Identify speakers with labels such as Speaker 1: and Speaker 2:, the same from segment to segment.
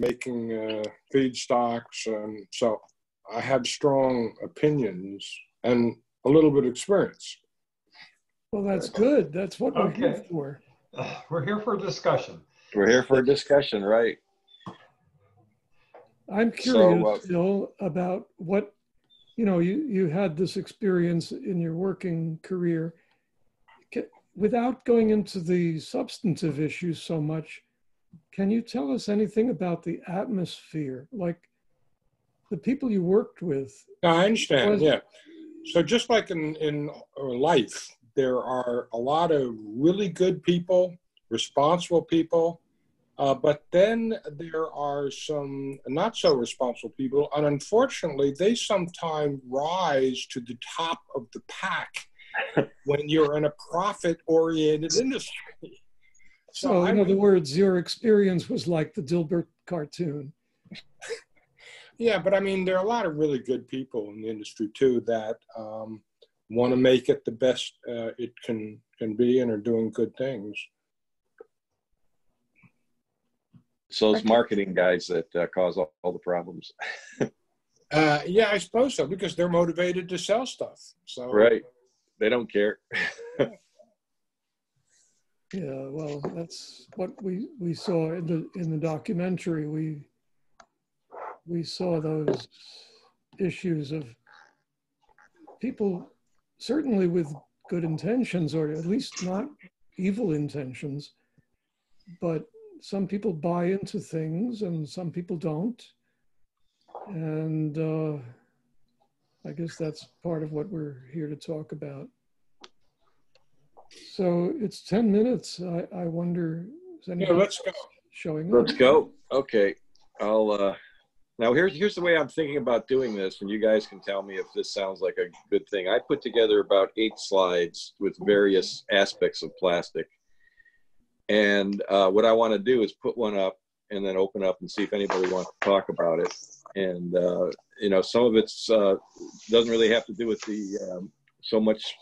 Speaker 1: making feedstocks, and so I have strong opinions and a little bit of experience.
Speaker 2: Well, that's good. That's what we're here for.
Speaker 3: We're here for a discussion.
Speaker 4: We're here for a discussion, right?
Speaker 2: I'm curious, Phil, about what, you had this experience in your working career. Without going into the substantive issues so much, can you tell us anything about the atmosphere, like the people you worked with?
Speaker 1: I understand, yeah. So just like in life, there are a lot of really good people, responsible people, but then there are some not so responsible people, and unfortunately, they sometimes rise to the top of the pack when you're in a profit-oriented industry.
Speaker 2: So in other words, your experience was like the Dilbert cartoon.
Speaker 1: Yeah, but I mean, there are a lot of really good people in the industry too that want to make it the best it can be and are doing good things.
Speaker 4: So it's marketing guys that cause all the problems.
Speaker 1: Yeah, I suppose so, because they're motivated to sell stuff. So
Speaker 4: right, they don't care.
Speaker 2: Yeah, well, that's what we saw in the documentary. We saw those issues of people certainly with good intentions, or at least not evil intentions, but some people buy into things and some people don't. And I guess that's part of what we're here to talk about. So it's 10 minutes. I wonder, is anyone
Speaker 1: let's go.
Speaker 2: Showing up?
Speaker 4: Let's go. Okay. I'll now here's the way I'm thinking about doing this, and you guys can tell me if this sounds like a good thing. I put together about 8 slides with various aspects of plastic. And what I want to do is put one up and then open up and see if anybody wants to talk about it. And some of it's doesn't really have to do with the so much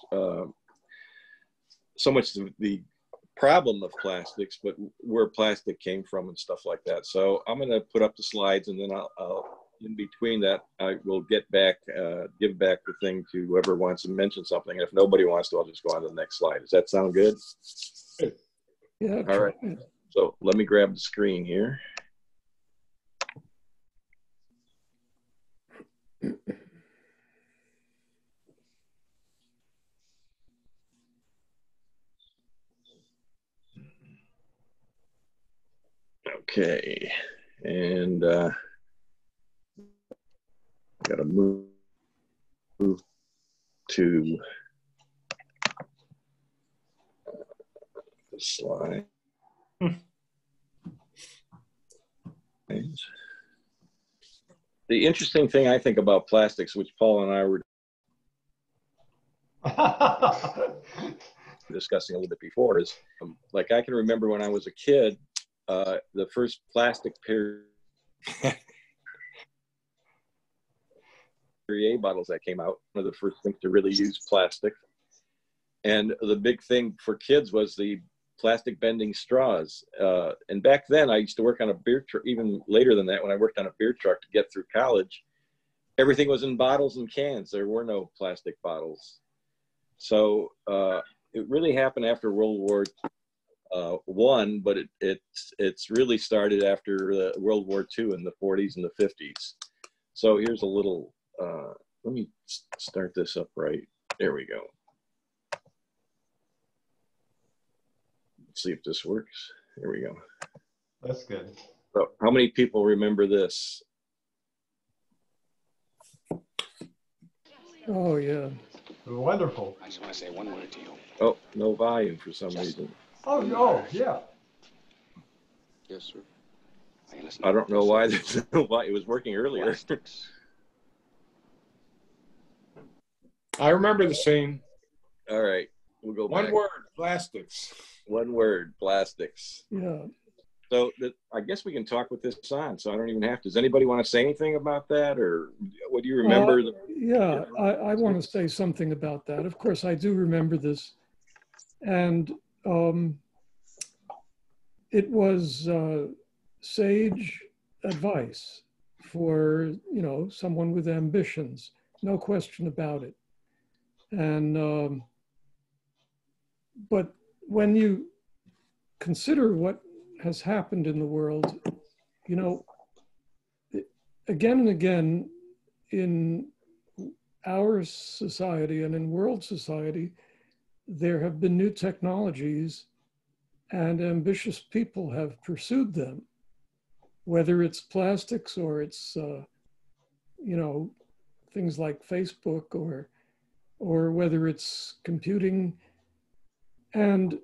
Speaker 4: the problem of plastics, but where plastic came from and stuff like that. So I'm going to put up the slides, and then I'll in between that, I will give back the thing to whoever wants to mention something. And if nobody wants to, I'll just go on to the next slide. Does that sound good?
Speaker 2: Yeah.
Speaker 4: All right. So let me grab the screen here. Okay, and got to move to the slide. The interesting thing I think about plastics, which Paul and I were discussing a little bit before, is like I can remember when I was a kid, the first plastic Perrier bottles that came out, one of the first things to really use plastic. And the big thing for kids was the plastic bending straws. And back then I used to work on a beer truck, even later than that, when I worked on a beer truck to get through college, everything was in bottles and cans. There were no plastic bottles. So it really happened after World War I, but it's really started after World War II in the 40s and the 50s. So here's a little, let me start this up right. There we go. Let's see if this works. There we go.
Speaker 3: That's good.
Speaker 4: So how many people remember this?
Speaker 2: Oh, yeah.
Speaker 3: Wonderful.
Speaker 5: I just want to say one word to you.
Speaker 4: Oh, no volume for some reason.
Speaker 3: Oh, yeah.
Speaker 5: Yes, sir.
Speaker 4: I don't know why it was working earlier.
Speaker 5: Plastics.
Speaker 1: I remember the scene.
Speaker 4: All right, we'll go back.
Speaker 1: One word, plastics.
Speaker 4: One word, plastics.
Speaker 2: Yeah.
Speaker 4: So I guess we can talk with this on, so I don't even have to. Does anybody want to say anything about that, or what do you remember?
Speaker 2: Yeah, I want to say something about that. Of course, I do remember this. And it was Sage advice for, you know, someone with ambitions, no question about it. And, but when you consider what has happened in the world, you know, again and again in our society and in world society, there have been new technologies and ambitious people have pursued them, whether it's plastics or it's, you know, things like Facebook or whether it's computing. And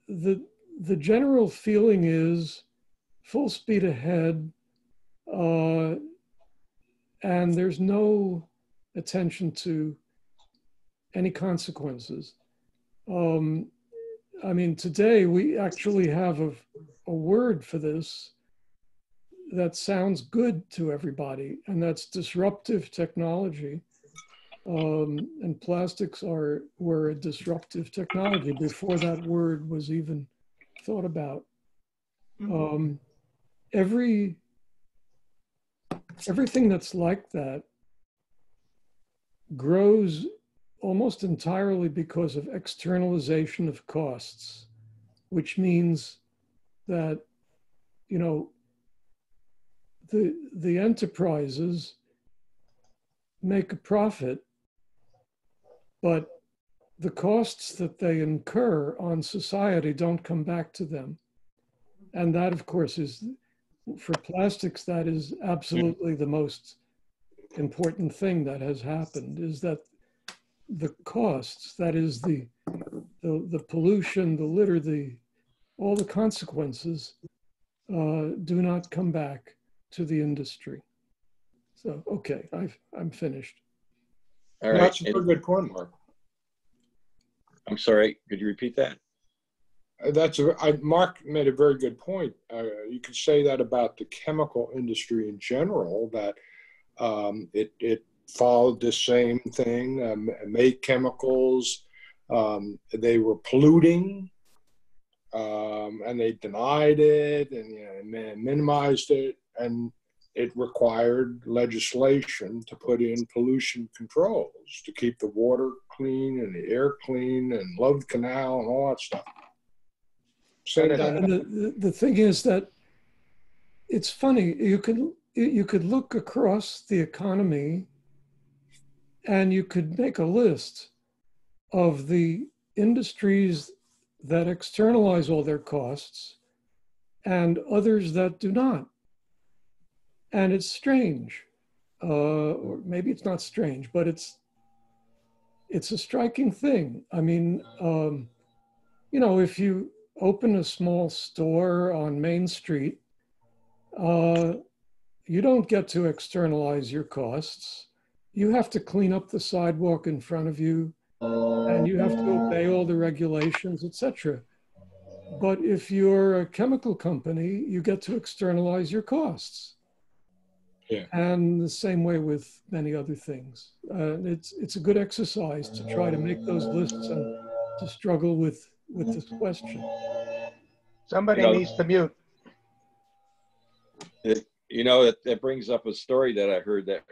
Speaker 2: the general feeling is full speed ahead, and there's no attention to any consequences. I mean, today we actually have a word for this that sounds good to everybody, and that's disruptive technology. And plastics were a disruptive technology before that word was even thought about. Everything that's like that grows almost entirely because of externalization of costs, which means that, you know, the enterprises make a profit, but the costs that they incur on society don't come back to them. And that, of course, is, for plastics, that is absolutely the most important thing that has happened, is that the costs, that is the pollution, the litter, all the consequences do not come back to the industry. So, okay, I'm finished.
Speaker 4: All right.
Speaker 1: That's a very good point, Mark.
Speaker 4: I'm sorry, could you repeat that?
Speaker 1: Mark made a very good point. You could say that about the chemical industry in general, that it followed the same thing, made chemicals, they were polluting, and they denied it and minimized it, and it required legislation to put in pollution controls to keep the water clean and the air clean and Love Canal and all that stuff.
Speaker 2: And the thing is that it's funny, you could look across the economy and you could make a list of the industries that externalize all their costs and others that do not. And it's strange, or maybe it's not strange, but it's a striking thing. I mean, you know, if you open a small store on Main Street, you don't get to externalize your costs. You have to clean up the sidewalk in front of you, and you have to obey all the regulations, etc. But if you're a chemical company, you get to externalize your costs.
Speaker 1: Yeah.
Speaker 2: And the same way with many other things. It's a good exercise to try to make those lists and to struggle with this question.
Speaker 6: Somebody needs to mute.
Speaker 4: You know, that brings up a story that I heard that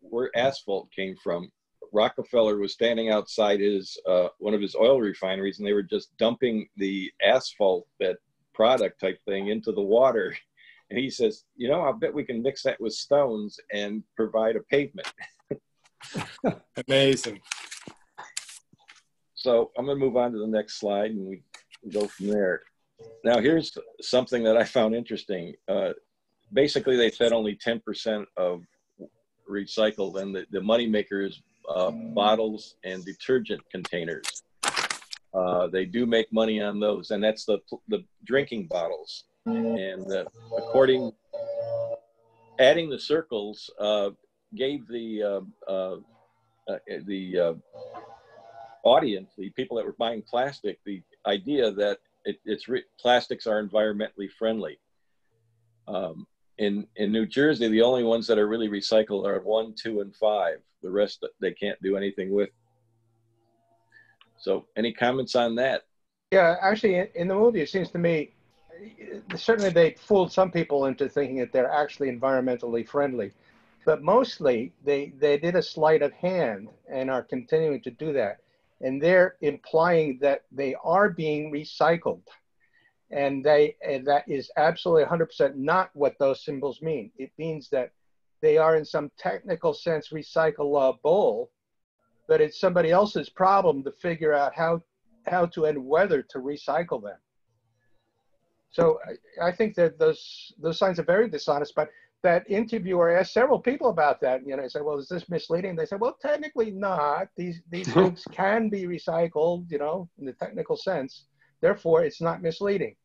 Speaker 4: where asphalt came from. Rockefeller was standing outside his one of his oil refineries, and they were just dumping the asphalt, that product type thing, into the water. And he says, you know, I bet we can mix that with stones and provide a pavement.
Speaker 1: Amazing.
Speaker 4: So I'm going to move on to the next slide, and we go from there. Now, here's something that I found interesting. Basically, they said only 10% of recycled, and the moneymaker is bottles and detergent containers. They do make money on those, and that's the drinking bottles. And adding the circles gave the audience, the people that were buying plastic, the idea that plastics are environmentally friendly. In New Jersey, the only ones that are really recycled are 1, 2, and 5. The rest they can't do anything with. So, any comments on that?
Speaker 6: Yeah, actually, in the movie, it seems to me, certainly they fooled some people into thinking that they're actually environmentally friendly, but mostly they did a sleight of hand and are continuing to do that. And they're implying that they are being recycled. And that is absolutely 100% not what those symbols mean. It means that they are in some technical sense recyclable, but it's somebody else's problem to figure out how to and whether to recycle them. So I think that those signs are very dishonest, but that interviewer asked several people about that. You know, he said, well, is this misleading? They said, well, technically not. These things can be recycled, you know, in the technical sense. Therefore, it's not misleading.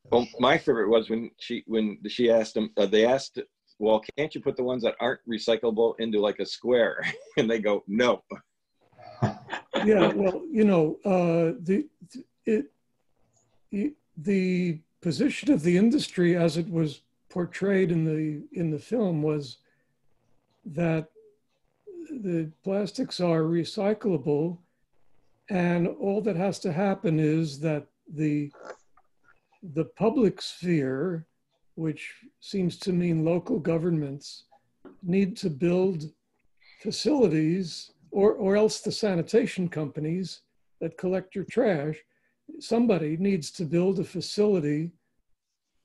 Speaker 4: Well, my favorite was when she asked them, they asked, well, can't you put the ones that aren't recyclable into like a square? And they go, no.
Speaker 2: Yeah, well, you know, the position of the industry as it was portrayed in the film was that the plastics are recyclable, and all that has to happen is that the public sphere, which seems to mean local governments, need to build facilities, or else the sanitation companies that collect your trash, somebody needs to build a facility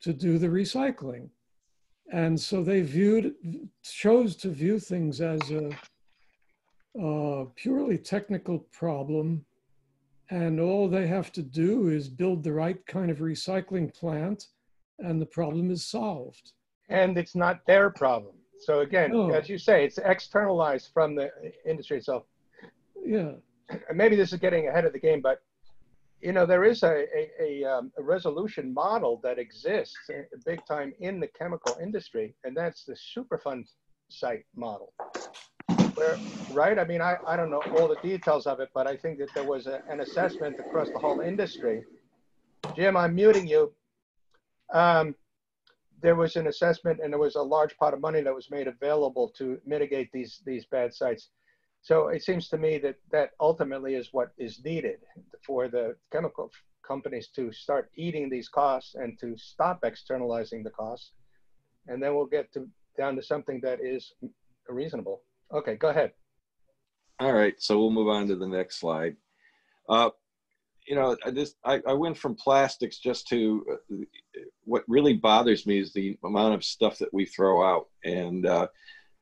Speaker 2: to do the recycling. And so they chose to view things as a purely technical problem, and all they have to do is build the right kind of recycling plant, and the problem is solved.
Speaker 6: And it's not their problem. So again,
Speaker 2: No.
Speaker 6: as you say, it's externalized from the industry itself.
Speaker 2: Yeah.
Speaker 6: Maybe this is getting ahead of the game, but you know, there is a resolution model that exists big time in the chemical industry, and that's the Superfund site model. Where, right? I mean, I don't know all the details of it, but I think that there was an assessment across the whole industry. Jim, I'm muting you. There was an assessment, and there was a large pot of money that was made available to mitigate these bad sites. So it seems to me that ultimately is what is needed for the chemical companies to start eating these costs and to stop externalizing the costs. And then we'll get down to something that is reasonable. Okay, go ahead.
Speaker 4: All right, so we'll move on to the next slide. You know, I went from plastics just to what really bothers me is the amount of stuff that we throw out. And a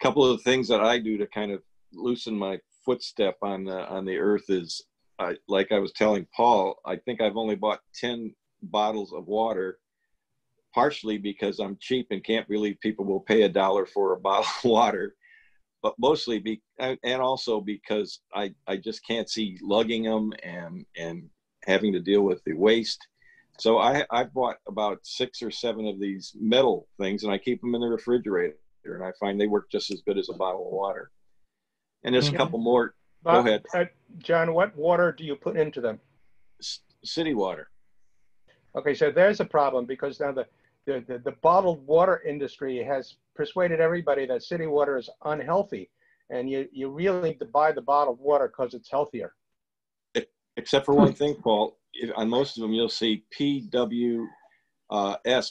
Speaker 4: couple of the things that I do to kind of loosen my footstep on the earth is, like I was telling Paul, I think I've only bought 10 bottles of water, partially because I'm cheap and can't believe people will pay $1 for a bottle of water, but mostly and also because I just can't see lugging them and having to deal with the waste. So I bought about 6 or 7 of these metal things, and I keep them in the refrigerator, and I find they work just as good as a bottle of water. And there's a couple more. Go ahead.
Speaker 6: John, what water do you put into them?
Speaker 4: City water.
Speaker 6: Okay, so there's a problem, because now the bottled water industry has persuaded everybody that city water is unhealthy, and you really need to buy the bottled water because it's healthier.
Speaker 4: Except for one thing, Paul. On most of them, you'll see PWS,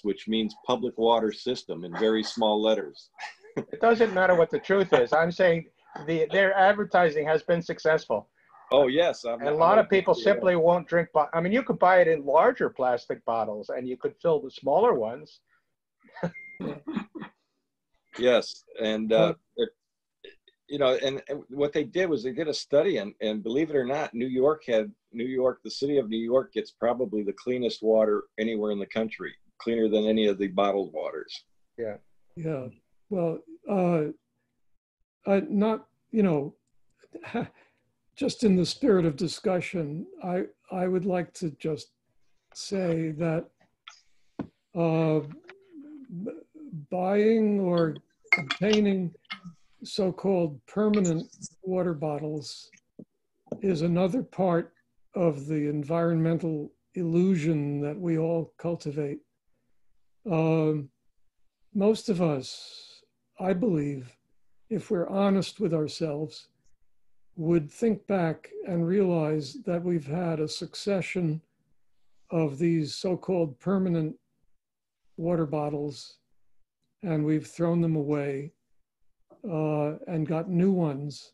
Speaker 4: which means public water system, in very small letters.
Speaker 6: It doesn't matter what the truth is. I'm saying their advertising has been successful.
Speaker 4: Oh, yes.
Speaker 6: And a lot of people simply won't drink. I mean, you could buy it in larger plastic bottles, and you could fill the smaller ones.
Speaker 4: Yes. And, you know, and what they did was they did a study, and believe it or not, the city of New York gets probably the cleanest water anywhere in the country, cleaner than any of the bottled waters.
Speaker 6: Yeah.
Speaker 2: Yeah. Well, not, you know, just in the spirit of discussion, I would like to just say that buying or obtaining so-called permanent water bottles is another part of the environmental illusion that we all cultivate. Most of us, I believe, if we're honest with ourselves, would think back and realize that we've had a succession of these so-called permanent water bottles, and we've thrown them away and got new ones.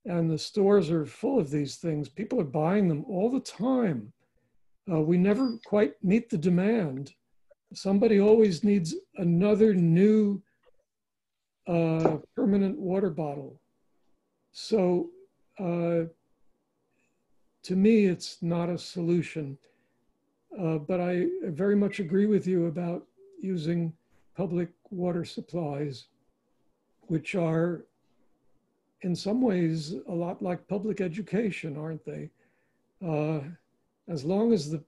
Speaker 2: And the stores are full of these things. People are buying them all the time. We never quite meet the demand. Somebody always needs another new permanent water bottle. So to me, it's not a solution. But I very much agree with you about using public water supplies, which are in some ways a lot like public education, aren't they? As long as the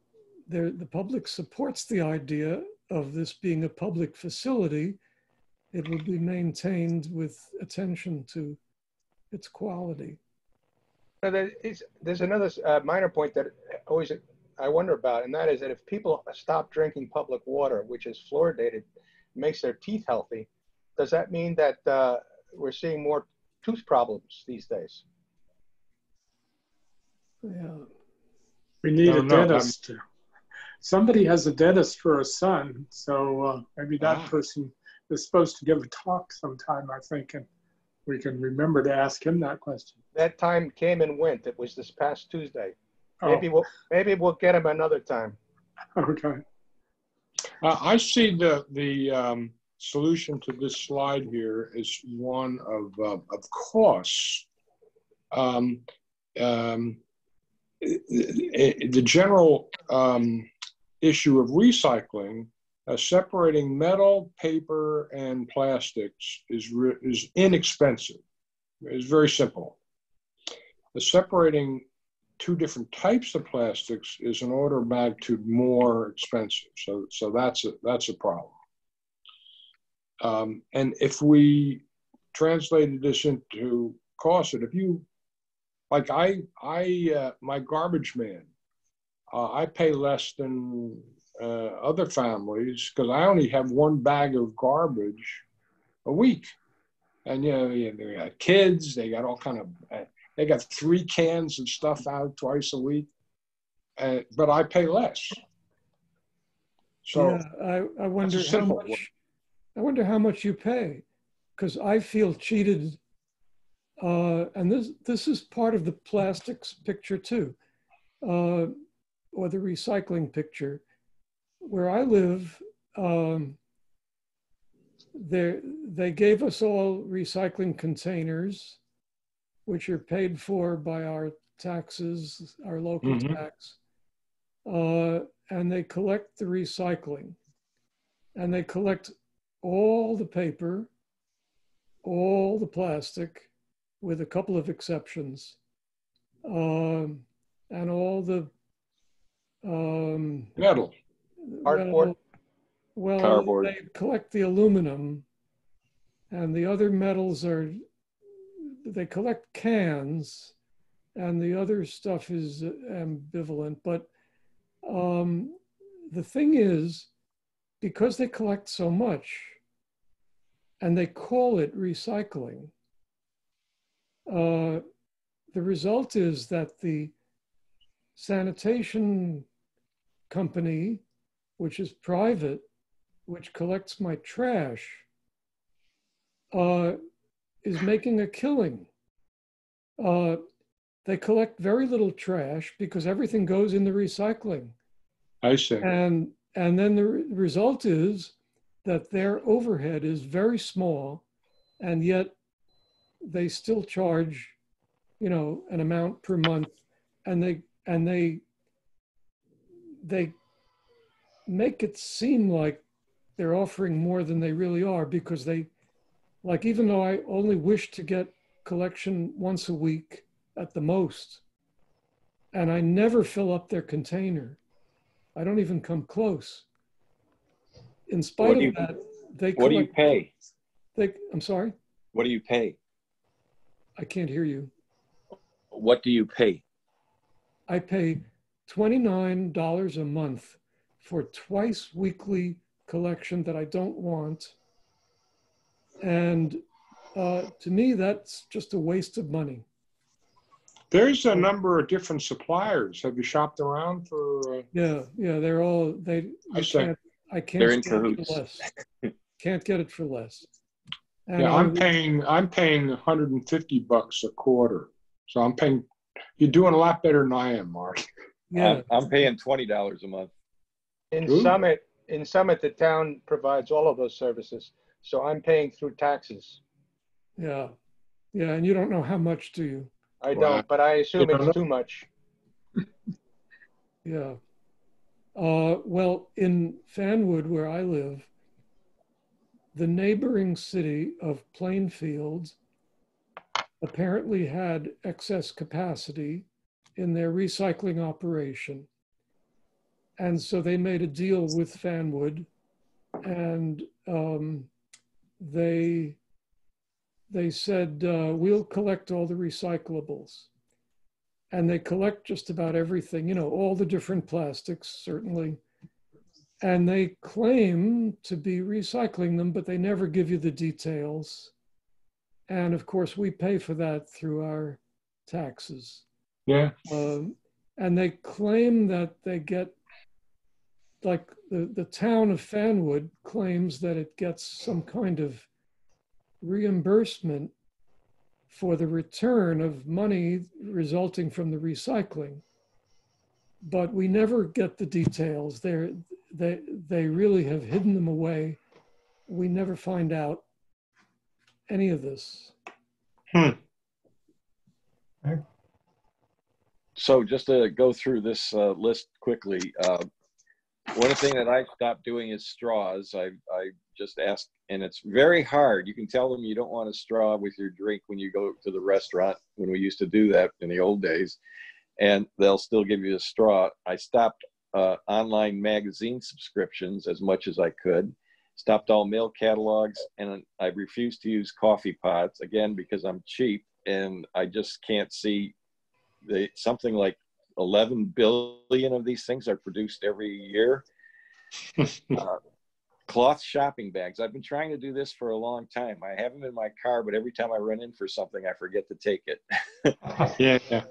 Speaker 2: public supports the idea of this being a public facility, it will be maintained with attention to its quality.
Speaker 6: There's another minor point that always I wonder about, and that is that if people stop drinking public water, which is fluoridated, makes their teeth healthy, does that mean that we're seeing more tooth problems these days?
Speaker 2: Yeah.
Speaker 7: We need a
Speaker 1: No,
Speaker 7: dentist. Somebody has a dentist for a son, so maybe that person is supposed to give a talk sometime, I think, and we can remember to ask him that question.
Speaker 6: That time came and went. It was this past Tuesday.
Speaker 7: Oh.
Speaker 6: Maybe we'll get him another time.
Speaker 7: Okay.
Speaker 1: I see the solution to this slide here is one of costs. The general issue of recycling, separating metal, paper, and plastics is inexpensive. It's very simple. Separating two different types of plastics is an order of magnitude more expensive. So that's a problem. And if we translated this into cost, if you, like my garbage man, I pay less than other families because I only have one bag of garbage a week. And they got kids, they got all kind of, they got 3 cans of stuff out twice a week, but I pay less. So
Speaker 2: yeah, I wonder how much. I wonder how much you pay, because I feel cheated. And this is part of the plastics picture too, or the recycling picture. Where I live, they gave us all recycling containers, which are paid for by our taxes, our local tax. And they collect the recycling. And they collect all the paper, all the plastic, with a couple of exceptions, and all the
Speaker 1: metal.
Speaker 6: Cardboard.
Speaker 2: Well,
Speaker 4: Cardboard.
Speaker 2: they collect the aluminum, and the other metals they collect cans, and the other stuff is ambivalent. But the thing is, because they collect so much, and they call it recycling, the result is that the sanitation company, which is private, which collects my trash, is making a killing. They collect very little trash because everything goes in the recycling.
Speaker 1: I see.
Speaker 2: And then the result is that their overhead is very small, and yet they still charge, an amount per month, and they make it seem like they're offering more than they really are, because even though I only wish to get collection once a week at the most, and I never fill up their container. I don't even come close. In spite of that, they collect.
Speaker 4: What do you pay?
Speaker 2: I'm sorry?
Speaker 4: What do you pay?
Speaker 2: I can't hear you.
Speaker 4: What do you pay?
Speaker 2: I pay $29 a month for twice weekly collection that I don't want. And to me, that's just a waste of money.
Speaker 1: There's a number of different suppliers. Have you shopped around for?
Speaker 2: Yeah, they're all, I can't
Speaker 4: They're in
Speaker 2: get it for
Speaker 4: cahoots.
Speaker 2: less. Can't get it for less. And
Speaker 1: Yeah, I'm paying $150 a quarter. So I'm paying, you're doing a lot better than I am, Mark.
Speaker 2: Yeah,
Speaker 4: I'm paying $20 a month.
Speaker 6: In
Speaker 1: Ooh.
Speaker 6: Summit, the town provides all of those services. So I'm paying through taxes.
Speaker 2: yeah, and you don't know how much, do you?
Speaker 6: I
Speaker 1: Wow.
Speaker 6: don't, but I assume
Speaker 1: You don't
Speaker 6: it's
Speaker 1: know?
Speaker 6: too much.
Speaker 2: Yeah. Well, in Fanwood, where I live, the neighboring city of Plainfield apparently had excess capacity in their recycling operation. And so they made a deal with Fanwood, and they said, we'll collect all the recyclables. And they collect just about everything, you know, all the different plastics, certainly. And they claim to be recycling them, but they never give you the details. And of course, we pay for that through our taxes.
Speaker 1: Yeah.
Speaker 2: And they claim that they get, like the town of Fanwood claims that it gets some kind of reimbursement for the return of money resulting from the recycling. But we never get the details. They really have hidden them away. We never find out any of this.
Speaker 4: So just to go through this list quickly, one thing that I stopped doing is straws. I just asked, and it's very hard. You can tell them you don't want a straw with your drink when you go to the restaurant, when we used to do that in the old days, and they'll still give you a straw. I stopped online magazine subscriptions as much as I could, stopped all mail catalogs, and I refused to use coffee pots, again, because I'm cheap, and I just can't see something like 11 billion of these things are produced every year. Cloth shopping bags. I've been trying to do this for a long time. I have them in my car, but every time I run in for something, I forget to take it.
Speaker 1: Yeah.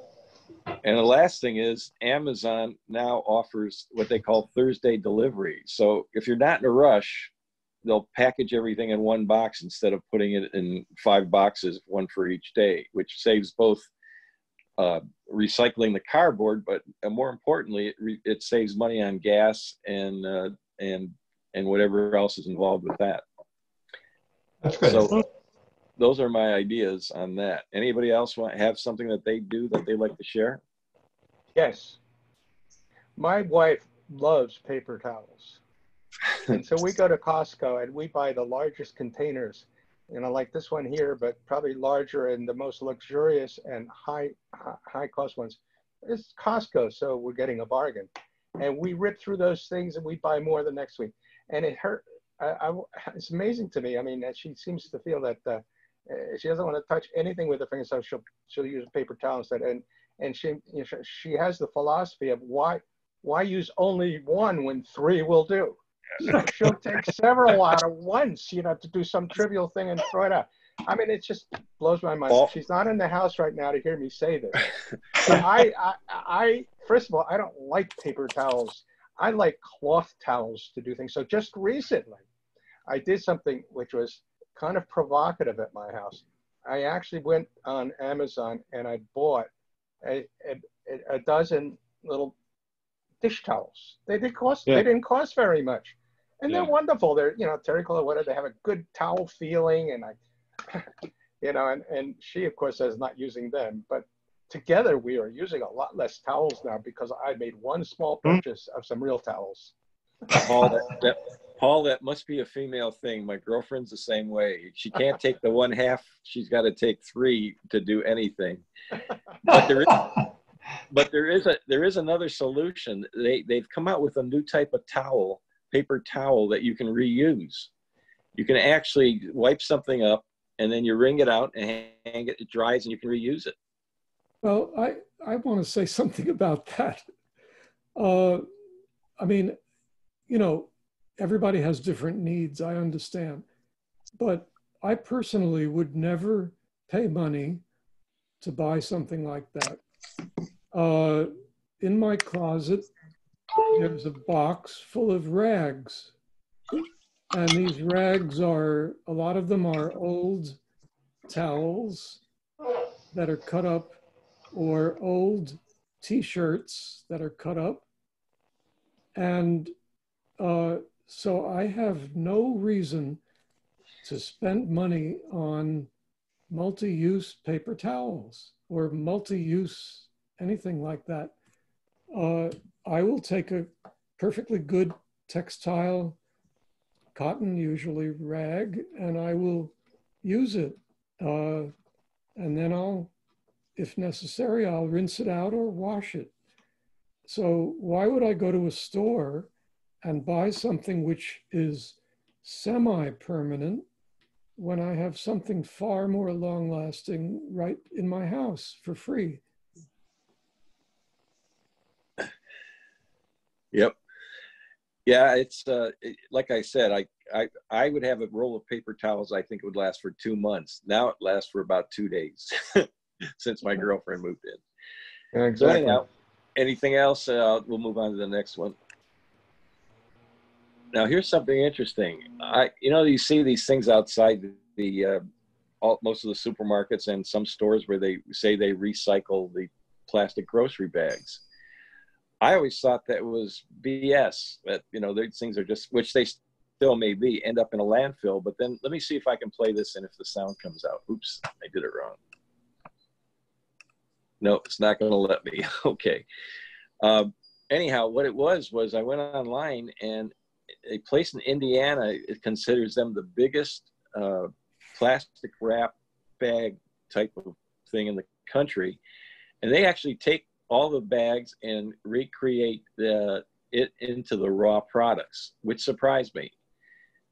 Speaker 4: And the last thing is Amazon now offers what they call Thursday delivery. So if you're not in a rush, they'll package everything in one box instead of putting it in 5 boxes, one for each day, which saves both recycling the cardboard, but more importantly, it saves money on gas and whatever else is involved with that.
Speaker 3: That's good.
Speaker 4: So those are my ideas on that. Anybody else have something that they do that they like to share?
Speaker 6: Yes. My wife loves paper towels. And so we go to Costco and we buy the largest containers, you know, like this one here, but probably larger and the most luxurious and high cost ones. It's Costco, so we're getting a bargain. And we rip through those things and we buy more the next week. And it hurt. It's amazing to me. I mean, she seems to feel that she doesn't want to touch anything with her fingers, so she'll use a paper towel instead. And she has the philosophy of why use only one when 3 will do. So she'll take several out at once, you know, to do some trivial thing and throw it out. I mean, it just blows my mind. She's not in the house right now to hear me say this. So I first of all, I don't like paper towels. I like cloth towels to do things. So just recently, I did something which was kind of provocative at my house. I actually went on Amazon and I bought a dozen little dish towels. They didn't cost very much. And they're wonderful. They're, you know, terracotta, whatever. They have a good towel feeling. And you know, and she, of course, is not using them. But together, we are using a lot less towels now because I made one small purchase of some real towels.
Speaker 4: Paul, that must be a female thing. My girlfriend's the same way. She can't take the 1/2. She's got to take 3 to do anything. But there is another solution. They've come out with a new type of towel, paper towel, that you can reuse. You can actually wipe something up and then you wring it out and hang it. It dries and you can reuse it.
Speaker 2: Well, I want to say something about that. I mean, you know, everybody has different needs, I understand. But I personally would never pay money to buy something like that. In my closet, there's a box full of rags. And these rags are, a lot of them are old towels that are cut up, or old t-shirts that are cut up. And so I have no reason to spend money on multi-use paper towels or multi-use anything like that. I will take a perfectly good textile, cotton usually, rag, and I will use it. And then I'll, if necessary, I'll rinse it out or wash it. So why would I go to a store and buy something which is semi-permanent when I have something far more long-lasting right in my house for free?
Speaker 4: Yep. Yeah, it's like I said, I would have a roll of paper towels. I think it would last for 2 months. Now it lasts for about 2 days since my girlfriend moved in.
Speaker 6: Yeah, exactly.
Speaker 4: So anyhow, anything else? We'll move on to the next one. Now here's something interesting. You see these things outside the most of the supermarkets and some stores where they say they recycle the plastic grocery bags. I always thought that was BS, that, these things are just, which they still may be, end up in a landfill. But then let me see if I can play this and if the sound comes out. Oops, I did it wrong. No, it's not going to let me. Okay. Anyhow, what it was I went online, and a place in Indiana, it considers them the biggest plastic wrap bag type of thing in the country. And they actually take all the bags and recreate it into the raw products, which surprised me.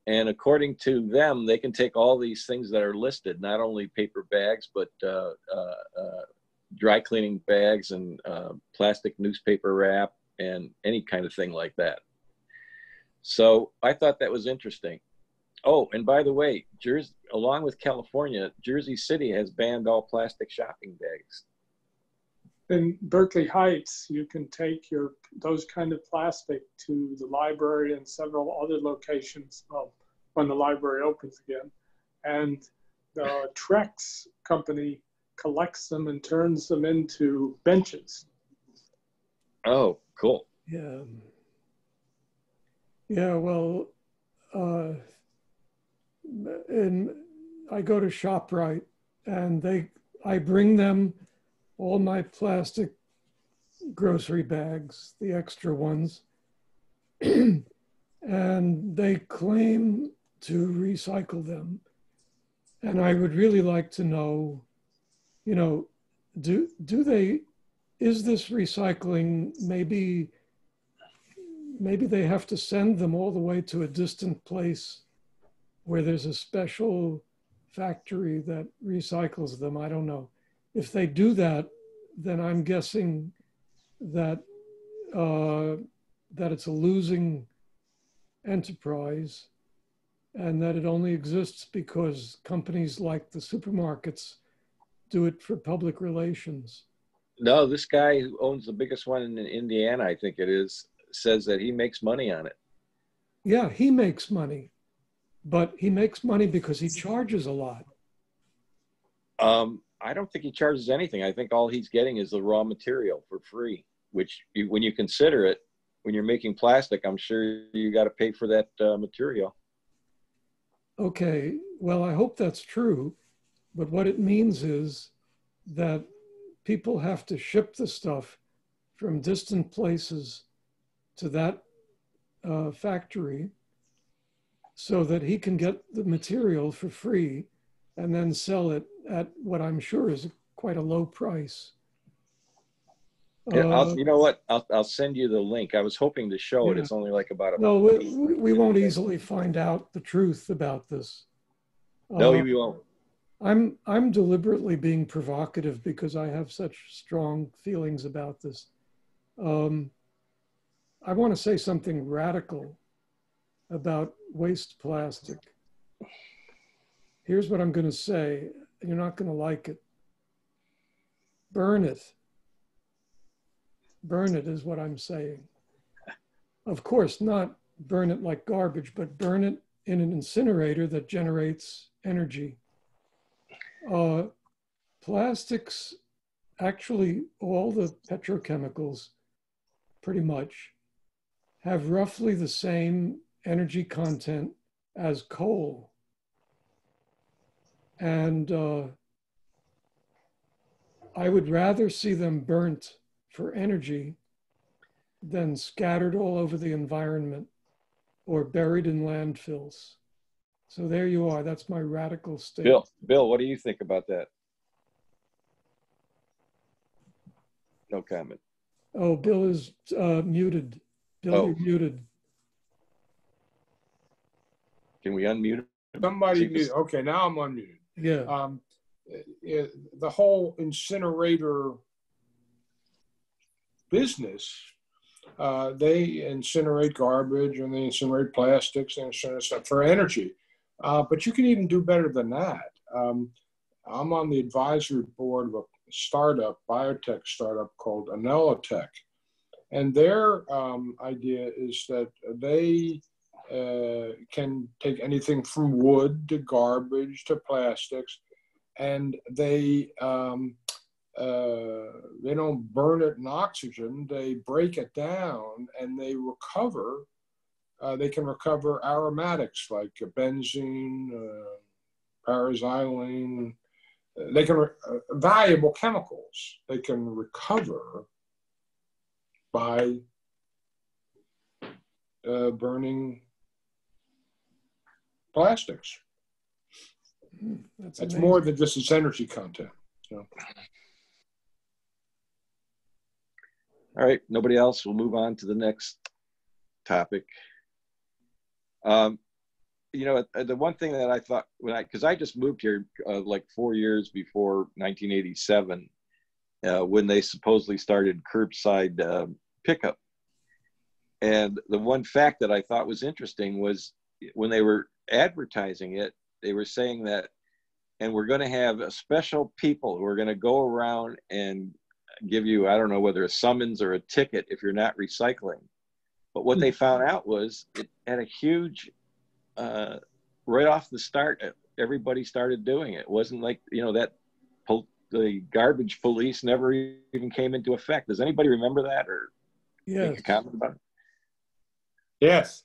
Speaker 4: And according to them, they can take all these things that are listed, not only paper bags, but dry cleaning bags and plastic newspaper wrap and any kind of thing like that. So I thought that was interesting. Oh, and by the way, along with California, Jersey City has banned all plastic shopping bags.
Speaker 7: In Berkeley Heights, you can take those kind of plastic to the library and several other locations, well, when the library opens again. And the Trex company collects them and turns them into benches.
Speaker 4: Oh, cool.
Speaker 2: Yeah. Yeah, well, and I go to ShopRite, and I bring them all my plastic grocery bags, the extra ones, and they claim to recycle them. And I would really like to know, is this recycling, maybe they have to send them all the way to a distant place where there's a special factory that recycles them. I don't know. If they do that, then I'm guessing that that it's a losing enterprise, and that it only exists because companies like the supermarkets do it for public relations.
Speaker 4: No, this guy who owns the biggest one in Indiana, I think it is, says that he makes money on it.
Speaker 2: Yeah, he makes money, but he makes money because he charges a lot.
Speaker 4: I don't think he charges anything. I think all he's getting is the raw material for free, which when you consider it, when you're making plastic, I'm sure you got to pay for that material.
Speaker 2: Okay, well, I hope that's true, but what it means is that people have to ship the stuff from distant places to that factory so that he can get the material for free and then sell it at what I'm sure is quite a low price.
Speaker 4: Yeah, you know what? I'll send you the link. I was hoping to show it. It's only like about a.
Speaker 2: No, we won't easily find out the truth about this.
Speaker 4: No, we won't.
Speaker 2: I'm deliberately being provocative because I have such strong feelings about this. I want to say something radical about waste plastic. Here's what I'm going to say. You're not going to like it. Burn it. burn it is what I'm saying. Of course, not burn it like garbage, but burn it in an incinerator that generates energy. Plastics, actually, all the petrochemicals pretty much have roughly the same energy content as coal. And I would rather see them burnt for energy than scattered all over the environment or buried in landfills. So there you are. That's my radical statement.
Speaker 4: Bill, what do you think about that? No comment.
Speaker 2: Oh, Bill is muted. Bill,
Speaker 4: Oh.
Speaker 2: you're muted.
Speaker 4: Can we unmute him?
Speaker 1: Somebody mute. Okay, now I'm unmuted.
Speaker 2: Yeah.
Speaker 1: The whole incinerator business, they incinerate garbage and they incinerate plastics and incinerate stuff for energy. But you can even do better than that. I'm on the advisory board of a startup, biotech startup called Anelotech. And their idea is that they can take anything from wood to garbage to plastics, and they don't burn it in oxygen. They break it down and they recover. They can recover aromatics like benzene, paraxylene. They can valuable chemicals. They can recover by burning plastics. That's more than just its energy content. So.
Speaker 4: All right, nobody else. We'll move on to the next topic. You know, the one thing that I thought because I just moved here like 4 years before 1987, when they supposedly started curbside pickup. And the one fact that I thought was interesting was when they were advertising it, they were saying that, and we're going to have special people who are going to go around and give you, I don't know whether a summons or a ticket if you're not recycling. But what they found out was it had a huge, right off the start, everybody started doing it. It wasn't like, you know, that the garbage police never even came into effect. Does anybody remember that or make a comment about it?
Speaker 1: Yes.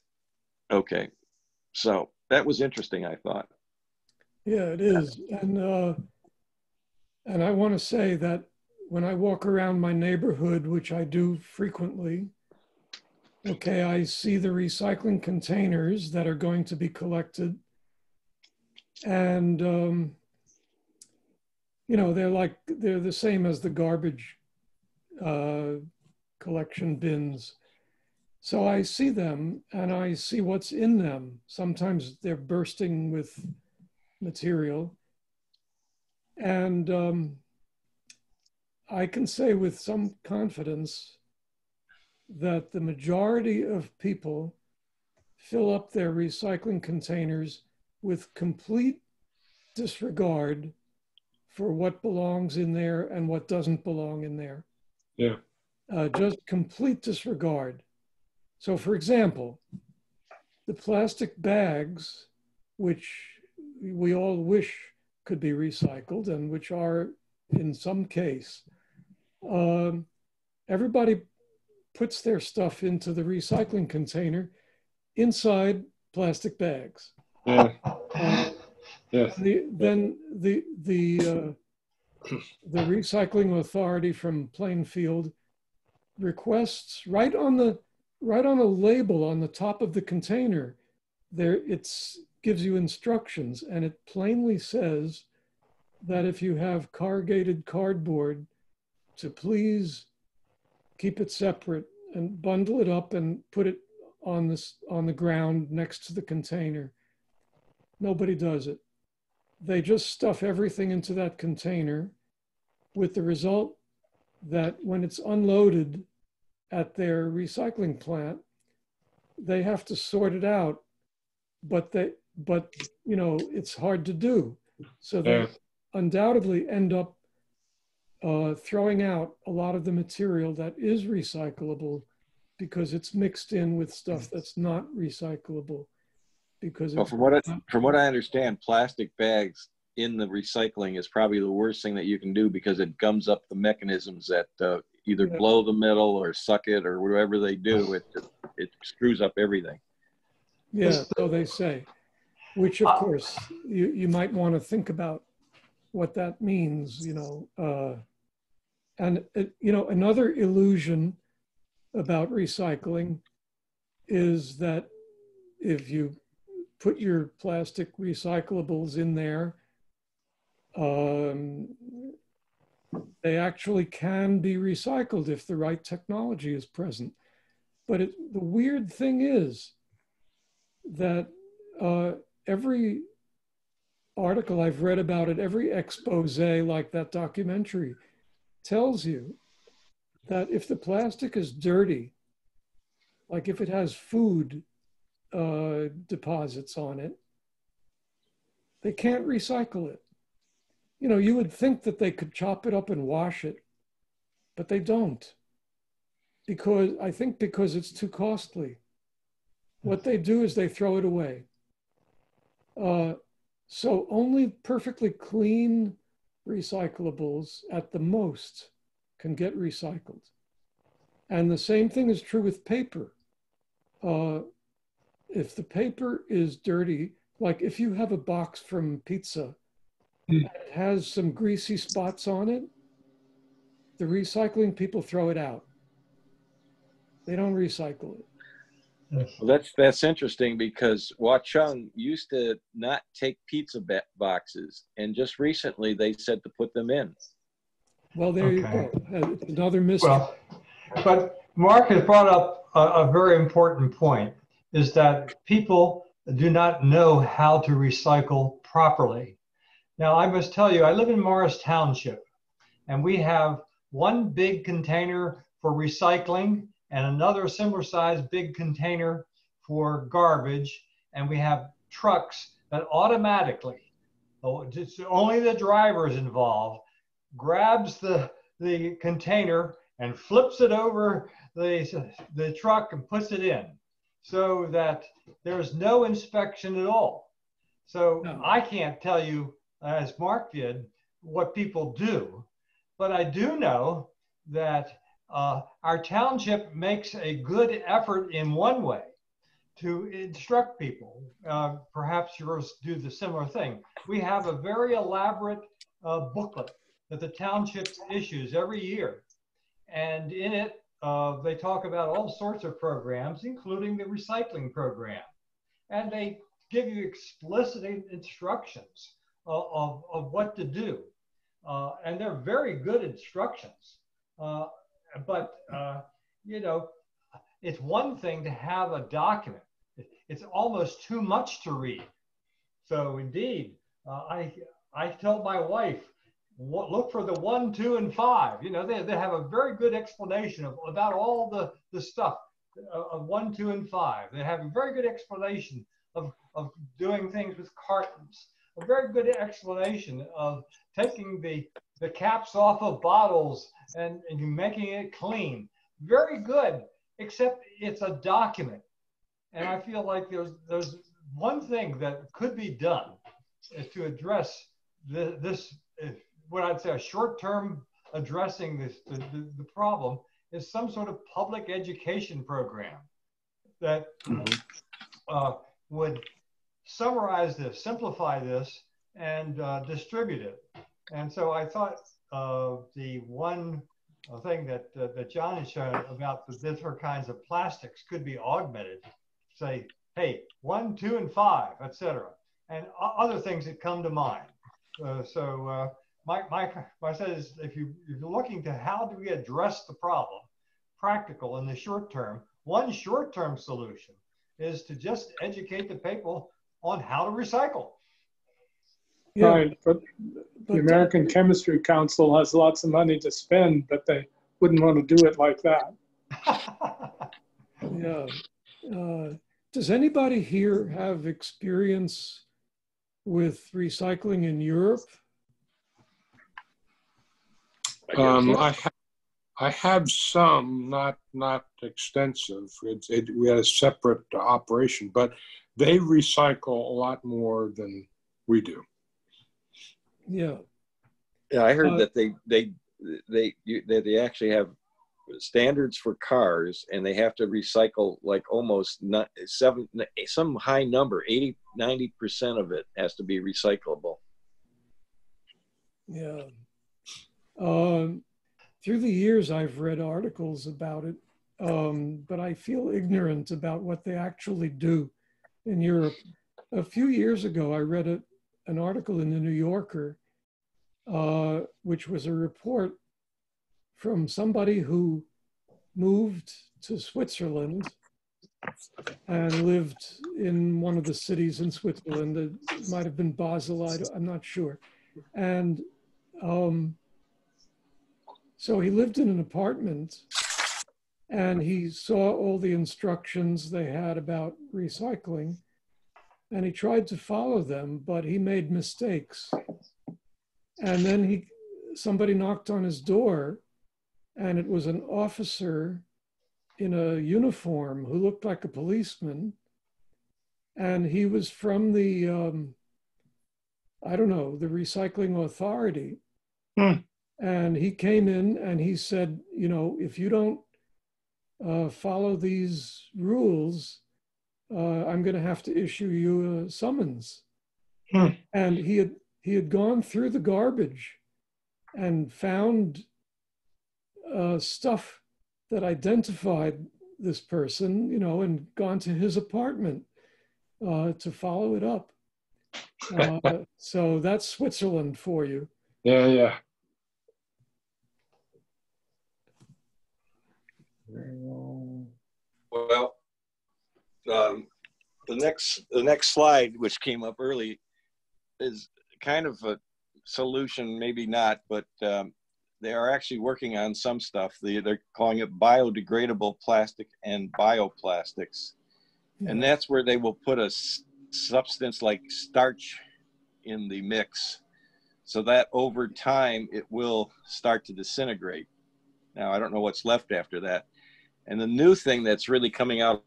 Speaker 4: Okay. So that was interesting, I thought.
Speaker 2: Yeah, it is. And I want to say that when I walk around my neighborhood, which I do frequently, okay, I see the recycling containers that are going to be collected. And, you know, they're the same as the garbage collection bins. So I see them and I see what's in them. Sometimes they're bursting with material. And I can say with some confidence that the majority of people fill up their recycling containers with complete disregard for what belongs in there and what doesn't belong in there.
Speaker 1: Yeah.
Speaker 2: Just complete disregard. So for example, the plastic bags, which we all wish could be recycled and which are in some case, everybody puts their stuff into the recycling container inside plastic bags.
Speaker 1: Yeah. Yes.
Speaker 2: Then the recycling authority from Plainfield requests right on a label on the top of the container, there gives you instructions, and it plainly says that if you have corrugated cardboard, to please keep it separate and bundle it up and put it on the ground next to the container. Nobody does it. They just stuff everything into that container, with the result that when it's unloaded at their recycling plant, they have to sort it out, but you know, it's hard to do. So they undoubtedly end up throwing out a lot of the material that is recyclable because it's mixed in with stuff that's not recyclable. Because
Speaker 4: well, from what I understand, plastic bags in the recycling is probably the worst thing that you can do because it gums up the mechanisms that either blow the metal or suck it or whatever they do. It screws up everything.
Speaker 2: Yeah, so they say. Which, of course, you might want to think about what that means, And, another illusion about recycling is that if you put your plastic recyclables in there, they actually can be recycled if the right technology is present. But the weird thing is that every article I've read about it, every expose like that documentary tells you that if the plastic is dirty, like if it has food deposits on it, they can't recycle it. You would think that they could chop it up and wash it, but they don't. Because it's too costly. What they do is they throw it away. So only perfectly clean recyclables at the most can get recycled. And the same thing is true with paper. If the paper is dirty, like if you have a box from pizza that has some greasy spots on it, the recycling people throw it out. They don't recycle it.
Speaker 4: Well, that's interesting because Watchung used to not take pizza boxes, and just recently they said to put them in.
Speaker 2: Well, there you go. Another mystery.
Speaker 3: Well, but Mark has brought up a very important point, is that people do not know how to recycle properly. Now, I must tell you, I live in Morris Township, and we have one big container for recycling and another similar sized big container for garbage. And we have trucks that automatically, it's only the driver is involved, grabs the container and flips it over the truck and puts it in so that there's no inspection at all. So no. I can't tell you, as Mark did, what people do, but I do know that our township makes a good effort in one way to instruct people. Perhaps yours do the similar thing. We have a very elaborate booklet that the township issues every year. And in it, they talk about all sorts of programs, including the recycling program. And they give you explicit instructions of what to do. And they're very good instructions. But it's one thing to have a document. It's almost too much to read. So indeed, I told my wife, look for the 1, 2, and 5. They have a very good explanation about all the stuff of 1, 2, and 5. They have a very good explanation of doing things with cartons. A very good explanation of taking the caps off of bottles and making it clean. Very good, except it's a document. And I feel like there's one thing that could be done is to address this, what I'd say a short-term addressing the problem is some sort of public education program that would summarize this, simplify this, and distribute it. And so I thought the one thing that John has shown about the different kinds of plastics could be augmented. Say, hey, 1, 2, and 5, etc., and other things that come to mind. My says, if you're looking to how do we address the problem, practical in the short term, one short-term solution is to just educate the people on how to recycle.
Speaker 7: Yeah. Right, but the American Chemistry Council has lots of money to spend, but they wouldn't want to do it like that.
Speaker 2: Yeah. Does anybody here have experience with recycling in Europe?
Speaker 1: I have some, not extensive. We had a separate operation, but they recycle a lot more than we do.
Speaker 2: Yeah.
Speaker 4: Yeah, I heard that they actually have standards for cars, and they have to recycle like almost some high number, 80-90% of it has to be recyclable.
Speaker 2: Yeah. Through the years, I've read articles about it, but I feel ignorant about what they actually do in Europe. A few years ago, I read an article in the New Yorker, which was a report from somebody who moved to Switzerland and lived in one of the cities in Switzerland. It might have been Basel, I'm not sure. And so he lived in an apartment, and he saw all the instructions they had about recycling, and he tried to follow them, but he made mistakes. And then somebody knocked on his door, and it was an officer in a uniform who looked like a policeman. And he was from the, I don't know, the recycling authority. And he came in and he said, you know, if you don't follow these rules, I'm going to have to issue you a summons. And he had gone through the garbage and found stuff that identified this person, you know, and gone to his apartment to follow it up. So that's Switzerland for you.
Speaker 1: Yeah, yeah.
Speaker 4: Well, the next slide, which came up early, is kind of a solution, maybe not, but they are actually working on some stuff. They're calling it biodegradable plastic and bioplastics. And that's where they will put a substance like starch in the mix so that over time it will start to disintegrate. Now, I don't know what's left after that. And the new thing that's really coming out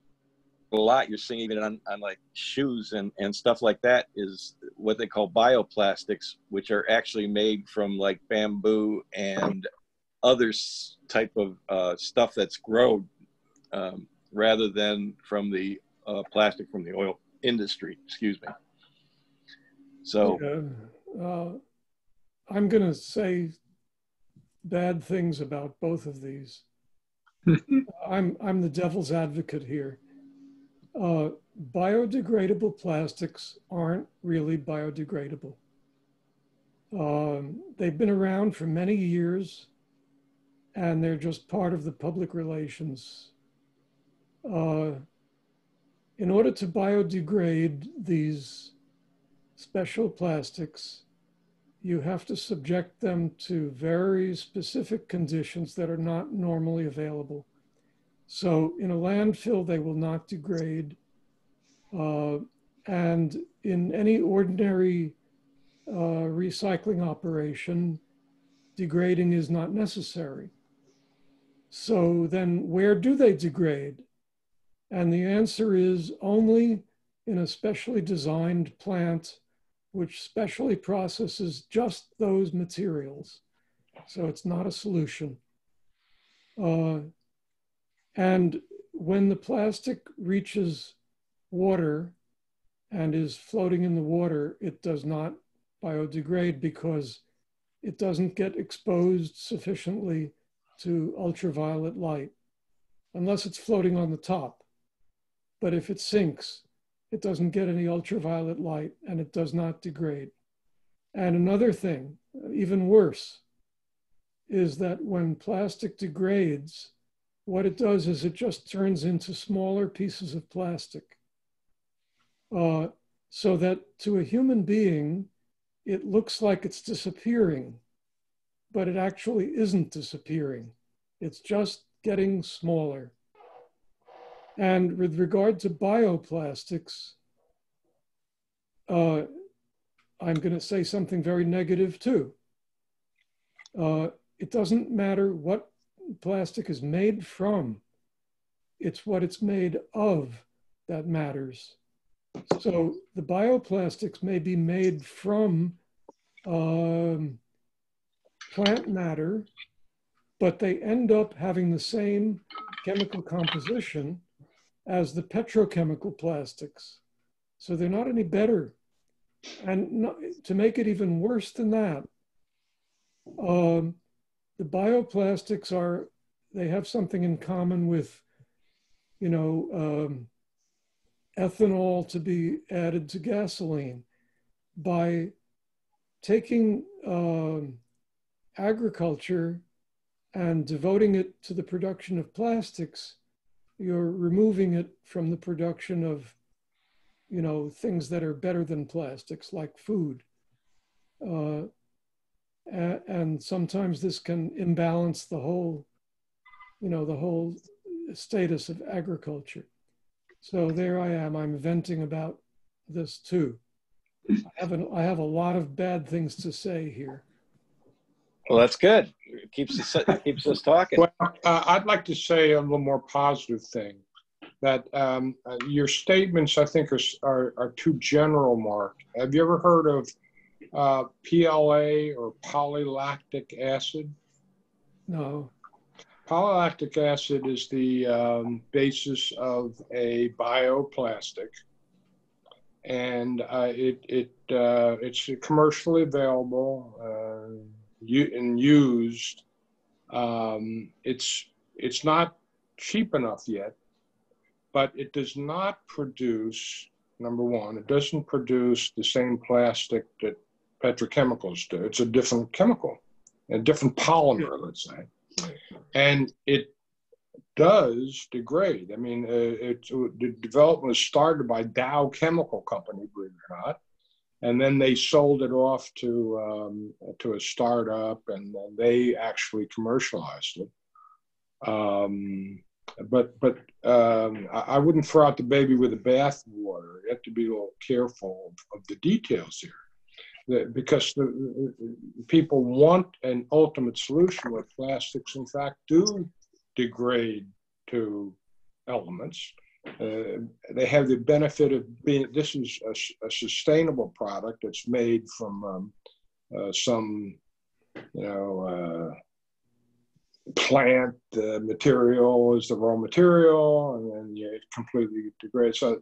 Speaker 4: a lot, you're seeing even on like shoes and stuff like that, is what they call bioplastics, which are actually made from like bamboo and other type of stuff that's grown rather than from the plastic from the oil industry, excuse me. So
Speaker 2: I'm going to say bad things about both of these. I'm the devil's advocate here. Biodegradable plastics aren't really biodegradable. They've been around for many years, and they're just part of the public relations. In order to biodegrade these special plastics, you have to subject them to very specific conditions that are not normally available. So in a landfill, they will not degrade. And in any ordinary recycling operation, degrading is not necessary. So then where do they degrade? And the answer is only in a specially designed plant which specially processes just those materials. So it's not a solution. And when the plastic reaches water and is floating in the water, it does not biodegrade because it doesn't get exposed sufficiently to ultraviolet light, unless it's floating on the top. But if it sinks, it doesn't get any ultraviolet light and it does not degrade. And another thing, even worse, is that when plastic degrades, what it does is it just turns into smaller pieces of plastic. So that to a human being, it looks like it's disappearing, but it actually isn't disappearing. It's just getting smaller. And with regard to bioplastics, I'm going to say something very negative too. it doesn't matter what plastic is made from. It's what it's made of that matters. So the bioplastics may be made from plant matter, but they end up having the same chemical composition as the petrochemical plastics. So they're not any better. And to make it even worse than that, the bioplastics they have something in common with, ethanol to be added to gasoline. By taking agriculture and devoting it to the production of plastics, you're removing it from the production of, things that are better than plastics, like food. And sometimes this can imbalance the whole status of agriculture. So there I am, I'm venting about this too. I have a lot of bad things to say here.
Speaker 4: Well, that's good. It keeps us talking.
Speaker 1: Well, I'd like to say a little more positive thing, that your statements, I think, are too general, Mark. Have you ever heard of PLA, or polylactic acid?
Speaker 2: No.
Speaker 1: Polylactic acid is the basis of a bioplastic, and it's commercially available and used. It's not cheap enough yet, but it does not produce, number one, it doesn't produce the same plastic that petrochemicals do. It's a different chemical, a different polymer, let's say. And it does degrade. I mean, the development was started by Dow Chemical Company, believe it or not, and then they sold it off to a startup, and then they actually commercialized it. But I wouldn't throw out the baby with the bathwater. You have to be a little careful of the details here. Because the people want an ultimate solution where plastics, in fact, do degrade to elements. They have the benefit of being, this is a sustainable product that's made from some, plant material is the raw material, and then it completely degrades. So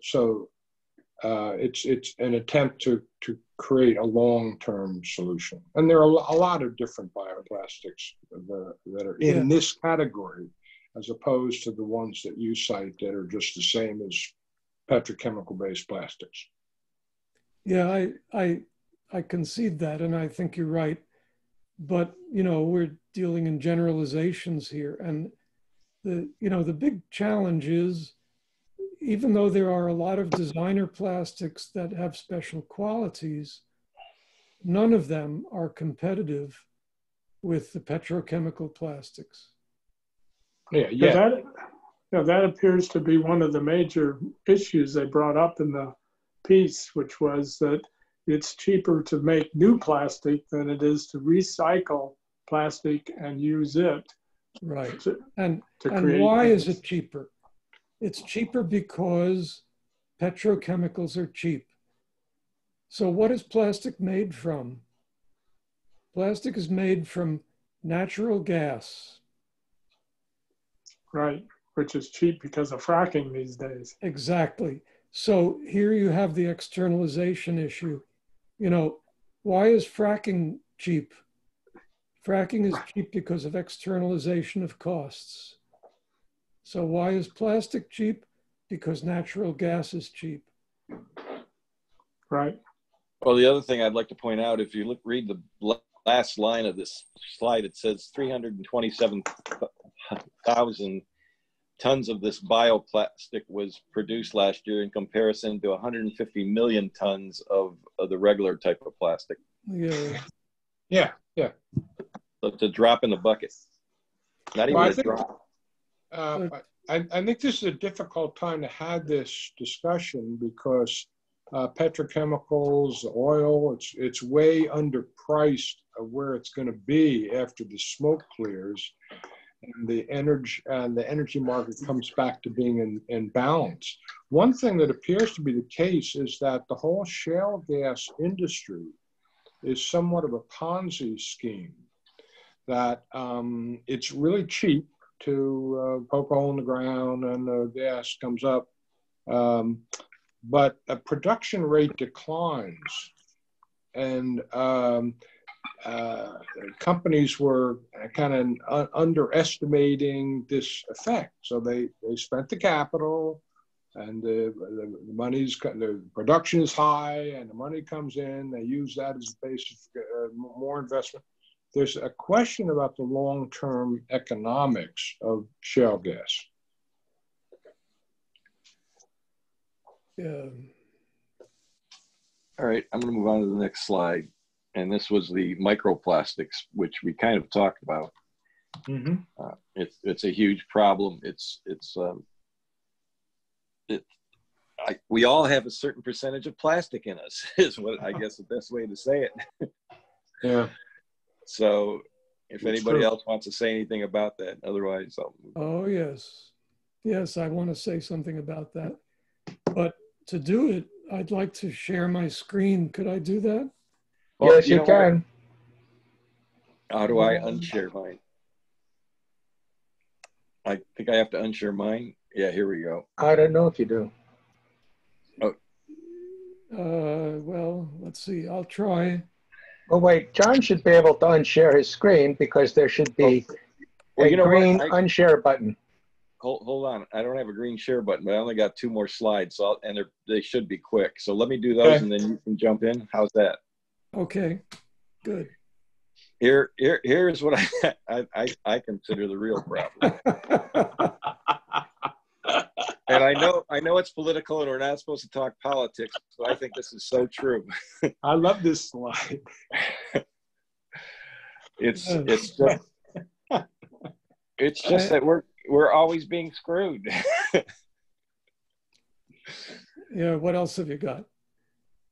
Speaker 1: it's an attempt to create a long-term solution. And there are a lot of different bioplastics that are in this category, as opposed to the ones that you cite that are just the same as petrochemical-based plastics.
Speaker 2: Yeah, I concede that, and I think you're right. But, we're dealing in generalizations here. And the big challenge is, even though there are a lot of designer plastics that have special qualities, none of them are competitive with the petrochemical plastics.
Speaker 7: That appears to be one of the major issues they brought up in the piece, which was that it's cheaper to make new plastic than it is to recycle plastic and use it.
Speaker 2: Right. And why is it cheaper? It's cheaper because petrochemicals are cheap. So what is plastic made from? Plastic is made from natural gas.
Speaker 7: Right, which is cheap because of fracking these days.
Speaker 2: Exactly. So here you have the externalization issue. Why is fracking cheap? Fracking is cheap because of externalization of costs. So why is plastic cheap? Because natural gas is cheap.
Speaker 7: Right.
Speaker 4: Well, the other thing I'd like to point out, if you read the last line of this slide, it says 327,000 tons of this bioplastic was produced last year in comparison to 150 million tons of the regular type of plastic.
Speaker 2: Yeah.
Speaker 1: So
Speaker 4: it's a drop in the bucket. Not even a drop.
Speaker 1: I think this is a difficult time to have this discussion because petrochemicals, oil, it's way underpriced where it's going to be after the smoke clears and the energy market comes back to being in balance. One thing that appears to be the case is that the whole shale gas industry is somewhat of a Ponzi scheme, that it's really cheap to poke a hole in the ground and the gas comes up, but a production rate declines, and companies were kind of underestimating this effect. So they spent the capital, and the production is high, and the money comes in. They use that as a basis for more investment. There's a question about the long-term economics of shale gas.
Speaker 2: Yeah.
Speaker 4: All right, I'm going to move on to the next slide. And this was the microplastics, which we kind of talked about.
Speaker 1: Mm-hmm.
Speaker 4: It's a huge problem. We all have a certain percentage of plastic in us, is what I guess the best way to say it.
Speaker 1: Yeah.
Speaker 4: So if
Speaker 1: That's
Speaker 4: anybody
Speaker 1: true.
Speaker 4: else wants to say anything about that, otherwise I'll move.
Speaker 2: Oh, yes. Yes, I want to say something about that. But to do it, I'd like to share my screen. Could I do that?
Speaker 4: Well,
Speaker 6: Yes, you
Speaker 4: know
Speaker 6: can.
Speaker 4: what? How do I unshare mine? I think I have to unshare mine. Yeah, here we go.
Speaker 6: I don't know if you do.
Speaker 2: Well, let's see. I'll try.
Speaker 6: Oh, wait, John should be able to unshare his screen because there should be
Speaker 4: Well,
Speaker 6: a
Speaker 4: you know
Speaker 6: green
Speaker 4: what?
Speaker 6: unshare button.
Speaker 4: Hold on. I don't have a green share button, but I only got 2 more slides, so and they should be quick. So let me do those, and then you can jump in. How's that?
Speaker 2: Okay, good.
Speaker 4: Here's what I consider the real problem. And I know it's political, and we're not supposed to talk politics, but I think this is so true.
Speaker 1: I love this slide.
Speaker 4: It's just that we're always being screwed.
Speaker 2: Yeah, what else have you got?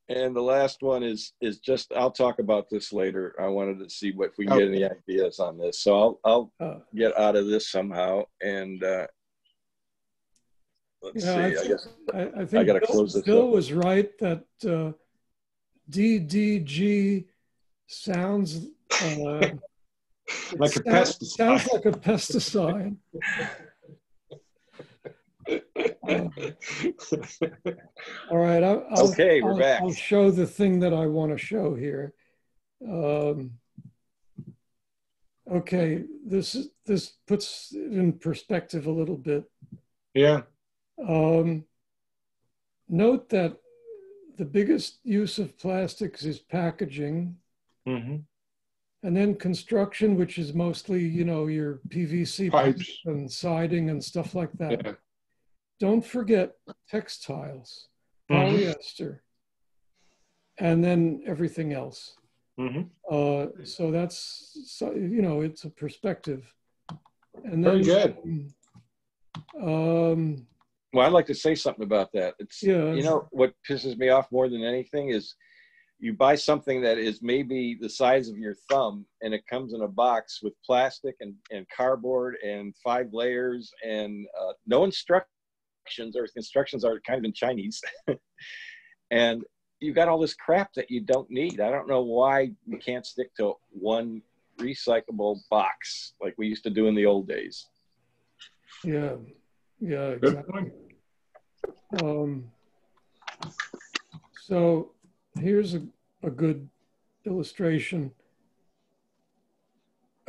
Speaker 4: And the last one is just, I'll talk about this later. I wanted to see if we can get any ideas on this. So I'll get out of this somehow. And let's see. I think I got to close this
Speaker 2: Bill
Speaker 4: up.
Speaker 2: was right that DDG sounds
Speaker 1: like a pesticide.
Speaker 2: Sounds like a pesticide. All right.
Speaker 4: We're back.
Speaker 2: I'll show the thing that I want to show here. Okay, this puts it in perspective a little bit.
Speaker 1: Yeah.
Speaker 2: Note that the biggest use of plastics is packaging,
Speaker 1: mm-hmm.
Speaker 2: and then construction, which is mostly, your PVC
Speaker 1: pipes
Speaker 2: and siding and stuff like that.
Speaker 1: Yeah.
Speaker 2: Don't forget textiles, polyester, and then everything else.
Speaker 1: Mm-hmm.
Speaker 2: So that's, it's a perspective. And
Speaker 1: Very good.
Speaker 4: Well, I'd like to say something about that. What pisses me off more than anything is you buy something that is maybe the size of your thumb, and it comes in a box with plastic and cardboard and 5 layers and no instructions, or instructions are kind of in Chinese. And you got all this crap that you don't need. I don't know why we can't stick to one recyclable box like we used to do in the old days.
Speaker 2: Yeah, exactly. So here's a good illustration.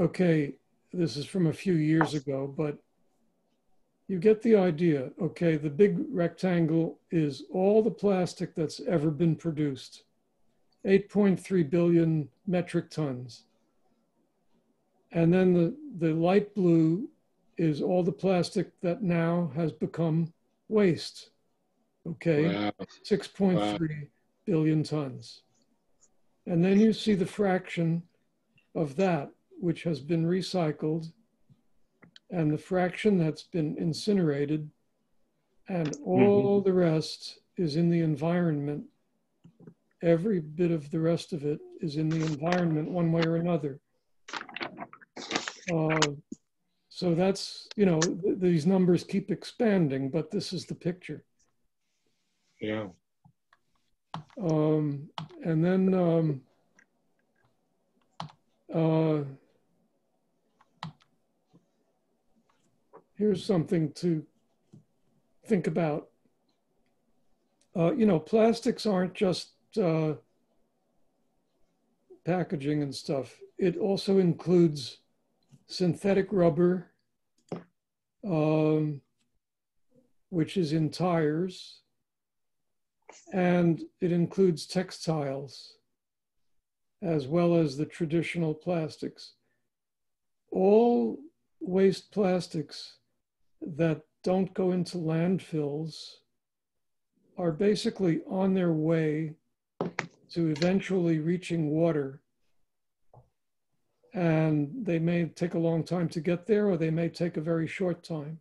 Speaker 2: Okay, this is from a few years ago, but you get the idea. Okay, the big rectangle is all the plastic that's ever been produced, 8.3 billion metric tons. And then the light blue is all the plastic that now has become waste. Okay,
Speaker 1: Wow.
Speaker 2: 6.3 billion tons. And then you see the fraction of that which has been recycled, and the fraction that's been incinerated, and all the rest is in the environment. Every bit of the rest of it is in the environment one way or another. So that's, you know, these numbers keep expanding, but this is the picture.
Speaker 1: Yeah.
Speaker 2: And then here's something to think about. You know, plastics aren't just packaging and stuff. It also includes synthetic rubber, which is in tires, and it includes textiles, as well as the traditional plastics. All waste plastics that don't go into landfills are basically on their way to eventually reaching water. And they may take a long time to get there, or they may take a very short time.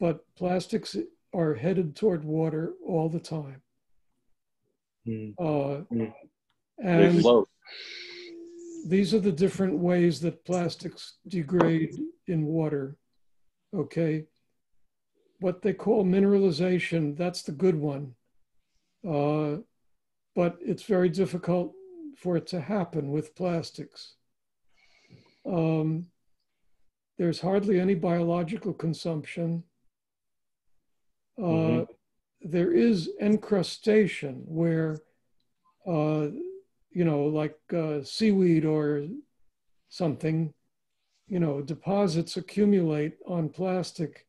Speaker 2: But plastics are headed toward water all the time. And these are the different ways that plastics degrade in water, okay? What they call mineralization, that's the good one. But it's very difficult for it to happen with plastics. There's hardly any biological consumption. There is encrustation where, you know, like seaweed or something, you know, deposits accumulate on plastic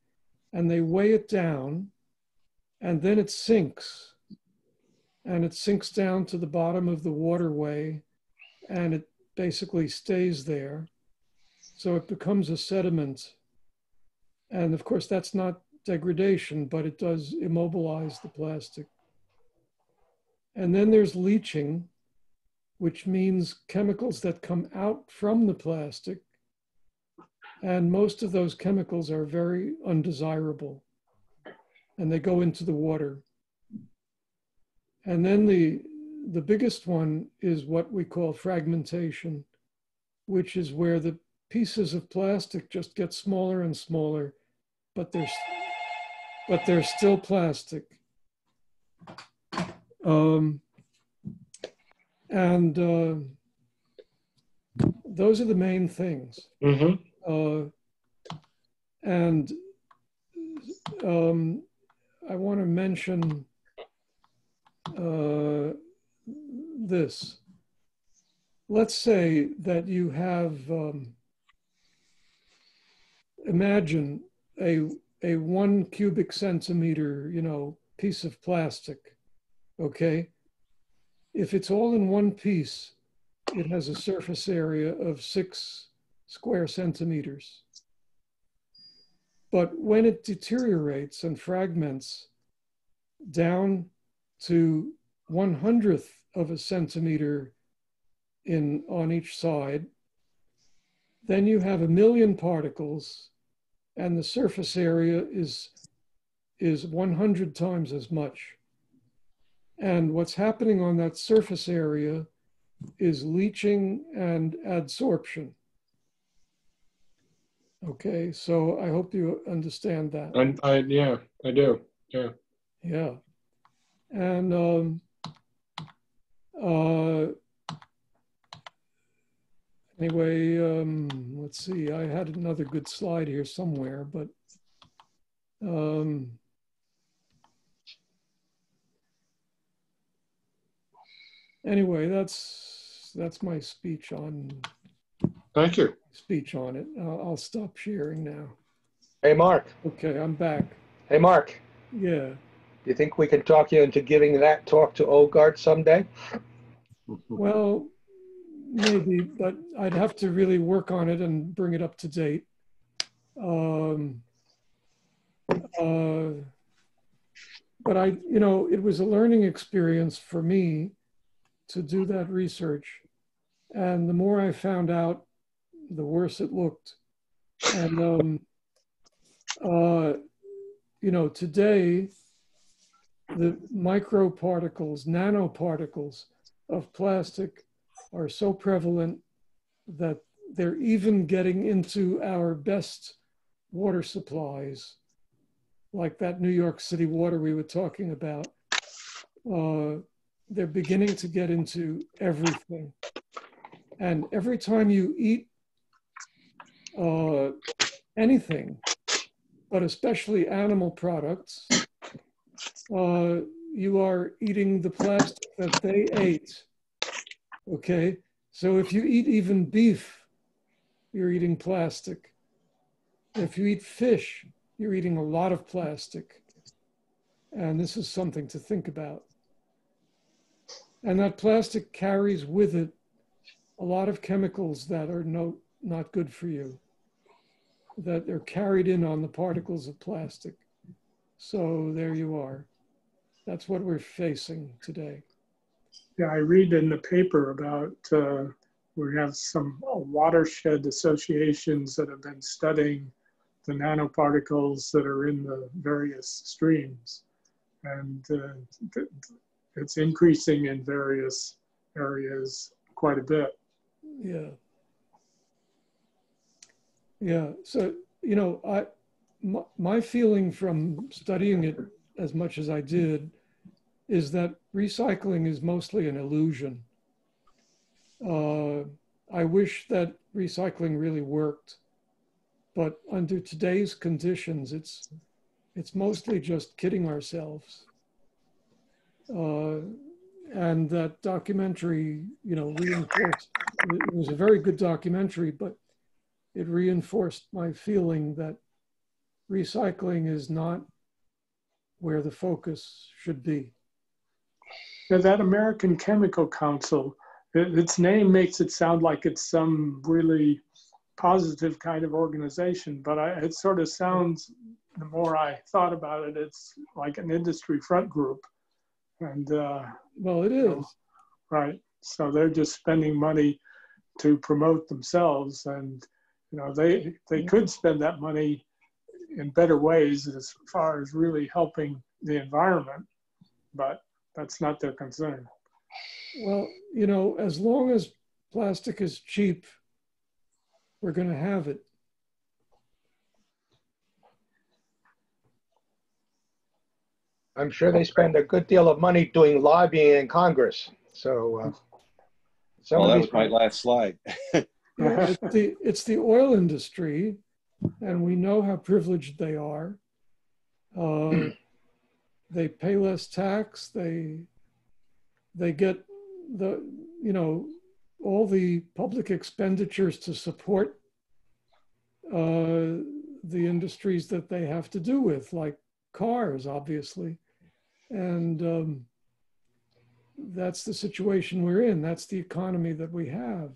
Speaker 2: and they weigh it down, and then it sinks. And it sinks down to the bottom of the waterway, and it basically stays there. So it becomes a sediment. And of course, that's not degradation, but it does immobilize the plastic. And then there's leaching, which means chemicals that come out from the plastic. And most of those chemicals are very undesirable, and they go into the water. And then the biggest one is what we call fragmentation, which is where the pieces of plastic just get smaller and smaller, but they're still plastic. Those are the main things. I want to mention this. Let's say that you have, imagine a 1 cubic centimeter, you know, piece of plastic, okay? If it's all in one piece, it has a surface area of 6 square centimeters. But when it deteriorates and fragments down to 1/100th of a centimeter on each side, then you have 1,000,000 particles, and the surface area is 100 times as much. And what's happening on that surface area is leaching and adsorption. Okay, so I hope you understand that.
Speaker 1: Yeah, I do. Yeah.
Speaker 2: Yeah. And anyway, let's see, I had another good slide here somewhere, but anyway, that's my speech on.
Speaker 1: Thank you.
Speaker 2: Speech on it. I'll stop sharing now.
Speaker 6: Hey, Mark.
Speaker 2: Okay, I'm back.
Speaker 6: Hey, Mark.
Speaker 2: Yeah.
Speaker 6: Do you think we can talk you into giving that talk to Ogard someday?
Speaker 2: Well, maybe, but I'd have to really work on it and bring it up to date. But you know, it was a learning experience for me to do that research. And the more I found out, the worse it looked. And, you know, today, the microparticles, nanoparticles of plastic are so prevalent that they're even getting into our best water supplies, like that New York City water we were talking about. They're beginning to get into everything. And every time you eat anything, but especially animal products, you are eating the plastic that they ate. Okay, so if you eat even beef, you're eating plastic. If you eat fish, you're eating a lot of plastic. And this is something to think about. And that plastic carries with it a lot of chemicals that are not good for you, that are carried in on the particles of plastic. So there you are. That's what we're facing today.
Speaker 7: Yeah, I read in the paper about we have some watershed associations that have been studying the nanoparticles that are in the various streams. And it's increasing in various areas quite a bit.
Speaker 2: Yeah. Yeah. So, you know, my feeling from studying it as much as I did is that recycling is mostly an illusion. I wish that recycling really worked, but under today's conditions, it's mostly just kidding ourselves. And that documentary, you know, reinforced, it was a very good documentary, but it reinforced my feeling that recycling is not where the focus should be.
Speaker 7: Now, that American Chemical Council, its name makes it sound like it's some really positive kind of organization, but it sort of sounds, the more I thought about it, it's like an industry front group. And
Speaker 2: well, it is.
Speaker 7: Right. So they're just spending money to promote themselves, and you know they could spend that money in better ways as far as really helping the environment, but that's not their concern.
Speaker 2: Well, you know, as long as plastic is cheap, we're going to have it.
Speaker 6: I'm sure they spend a good deal of money doing lobbying in Congress. So,
Speaker 4: well, that was my last slide.
Speaker 2: Yeah, it's the oil industry, and we know how privileged they are. They pay less tax. They get all the public expenditures to support the industries that they have to do with, like cars, obviously. And that's the situation we're in. That's the economy that we have.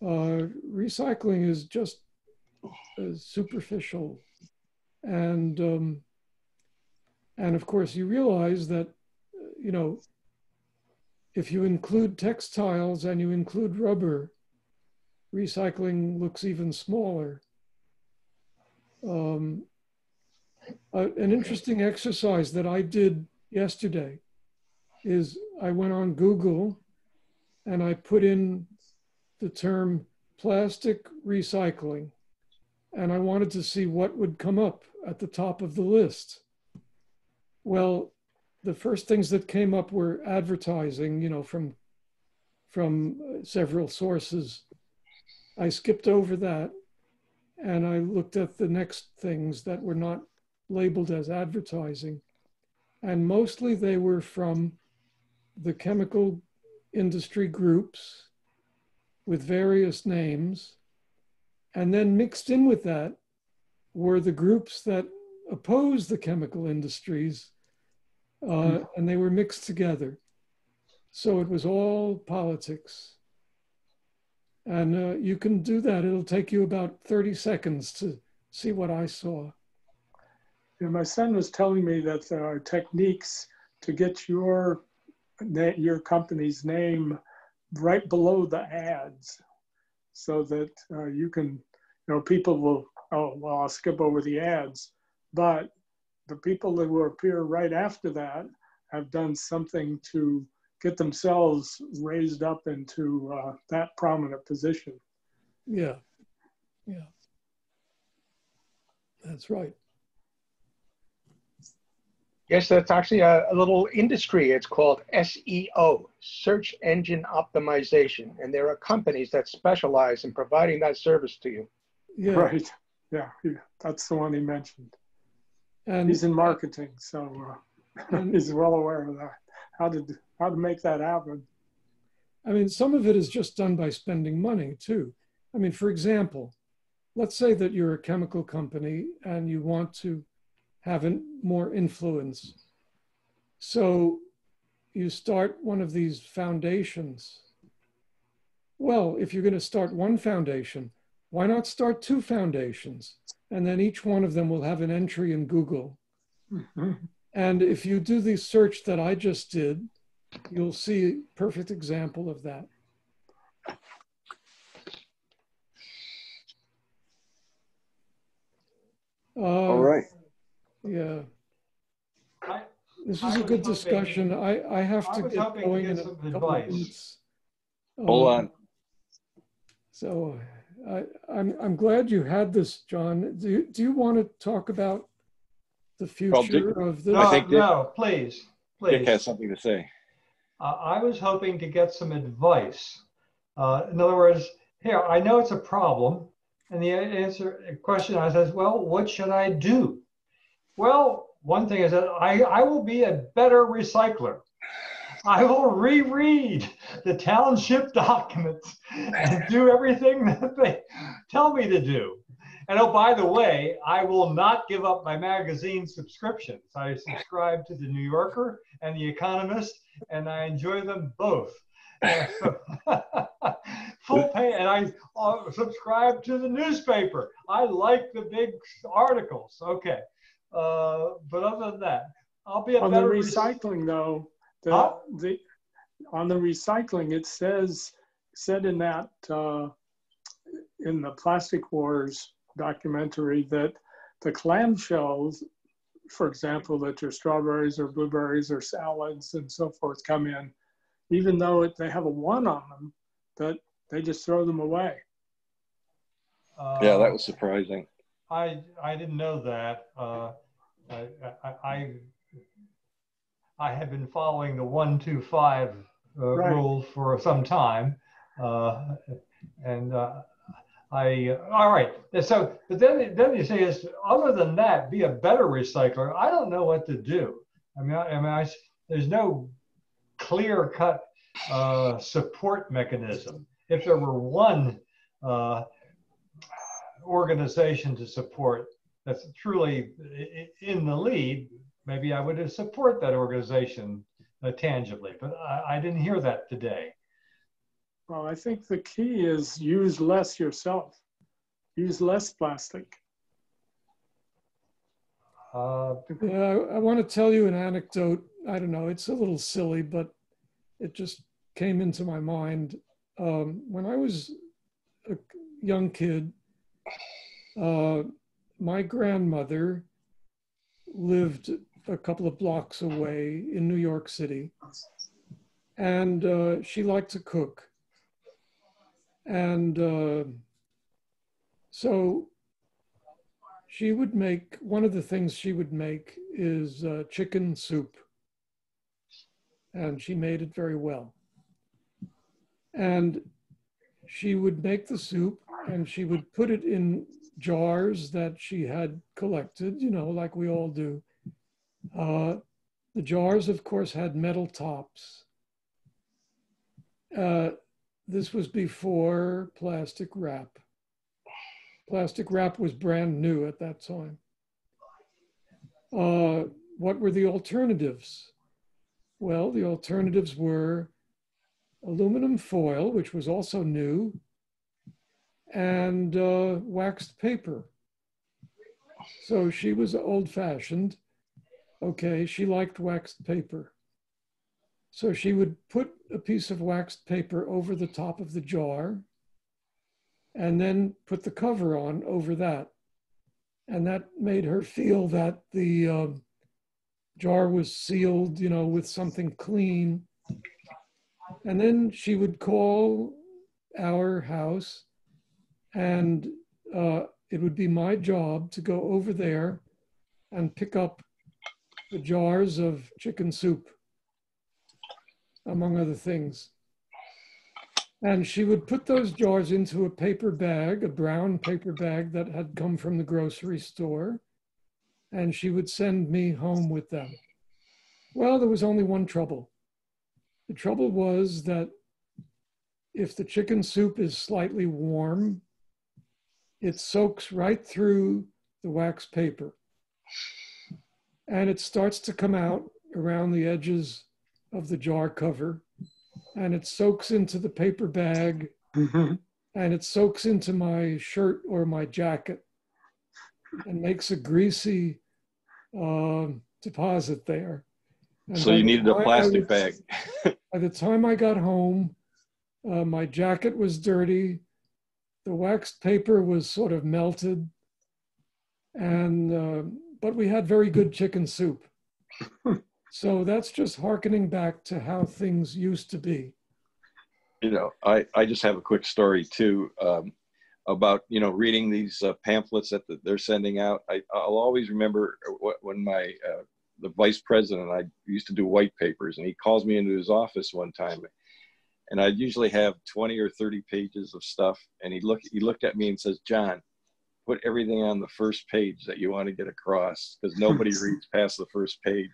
Speaker 2: Recycling is just superficial. And of course, you realize that, you know, if you include textiles and you include rubber, recycling looks even smaller. An interesting exercise that I did yesterday is I went on Google and I put in the term plastic recycling, and I wanted to see what would come up at the top of the list. Well, the first things that came up were advertising, you know, from several sources. I skipped over that and I looked at the next things that were not labeled as advertising. And mostly they were from the chemical industry groups with various names. And then mixed in with that were the groups that oppose the chemical industries, and they were mixed together. So it was all politics. And you can do that. It'll take you about 30 seconds to see what I saw.
Speaker 7: Yeah, my son was telling me that there are techniques to get your company's name right below the ads, so that you can, you know, people will, oh, well, I'll skip over the ads. But the people that will appear right after that have done something to get themselves raised up into that prominent position.
Speaker 2: Yeah, yeah, that's right.
Speaker 6: Yes, that's actually a little industry. It's called SEO, Search Engine Optimization. And there are companies that specialize in providing that service to you.
Speaker 2: Yeah.
Speaker 7: Right. Yeah, that's the one he mentioned.
Speaker 2: And
Speaker 7: he's in marketing, so he's well aware of that. How to make that happen.
Speaker 2: I mean, some of it is just done by spending money too. I mean, for example, let's say that you're a chemical company and you want to have more influence. So you start one of these foundations. Well, if you're going to start one foundation, why not start 2 foundations? And then each one of them will have an entry in Google.
Speaker 7: Mm-hmm.
Speaker 2: And if you do the search that I just did, you'll see a perfect example of that.
Speaker 4: All right.
Speaker 2: Yeah. This was a good discussion. I have to get going in a couple of minutes.
Speaker 4: Hold on.
Speaker 2: So I'm glad you had this, John. Do you want to talk about the future of this?
Speaker 3: No, please.
Speaker 4: Dick has something to say.
Speaker 3: I was hoping to get some advice. In other words, here, I know it's a problem. And the question I says, well, what should I do? Well, one thing is that I will be a better recycler. I will reread the township documents and do everything that they tell me to do. And oh, by the way, I will not give up my magazine subscriptions. I subscribe to the New Yorker and the Economist, and I enjoy them both. Full pay, and I subscribe to the newspaper. I like the big articles. Okay, but other than that, I'll be a
Speaker 7: on
Speaker 3: better
Speaker 7: the recycling though. On the recycling, it said in that in the Plastic Wars documentary that the clamshells, for example, that your strawberries or blueberries or salads and so forth come in, even though they have a 1 on them, that they just throw them away.
Speaker 4: Yeah, that was surprising.
Speaker 3: I didn't know that. I have been following the 1-2-5
Speaker 7: Right.
Speaker 3: rule for some time, all right. So, but then you say is other than that, be a better recycler. I don't know what to do. There's no clear-cut support mechanism. If there were one organization to support that's truly in the lead, maybe I would support that organization tangibly, but I didn't hear that today.
Speaker 7: Well, I think the key is use less yourself. Use less plastic.
Speaker 2: Yeah, I want to tell you an anecdote. I don't know, it's a little silly, but it just came into my mind. When I was a young kid, my grandmother lived a couple of blocks away in New York City, and she liked to cook. And so she would make, one of the things she would make is chicken soup. And she made it very well. And she would make the soup and she would put it in jars that she had collected, you know, like we all do. The jars, of course, had metal tops. This was before plastic wrap. Plastic wrap was brand new at that time. What were the alternatives? Well, the alternatives were aluminum foil, which was also new, and waxed paper. So she was old-fashioned. Okay, she liked waxed paper. So she would put a piece of waxed paper over the top of the jar and then put the cover on over that. And that made her feel that the jar was sealed, you know, with something clean. And then she would call our house, and it would be my job to go over there and pick up the jars of chicken soup, among other things. And she would put those jars into a paper bag, a brown paper bag that had come from the grocery store, and she would send me home with them. Well, there was only one trouble. The trouble was that if the chicken soup is slightly warm, it soaks right through the wax paper. And it starts to come out around the edges of the jar cover, and it soaks into the paper bag, and it soaks into my shirt or my jacket and makes a greasy deposit there. And
Speaker 4: so you needed a plastic bag.
Speaker 2: By the time I got home, my jacket was dirty, the waxed paper was sort of melted, and but we had very good chicken soup. So that's just hearkening back to how things used to be.
Speaker 4: You know, I just have a quick story too, about, you know, reading these pamphlets that they're sending out. I'll always remember when the vice president, I used to do white papers, and he calls me into his office one time, and I'd usually have 20 or 30 pages of stuff. And he looked at me and says, "John, put everything on the first page that you want to get across, because nobody reads past the first page."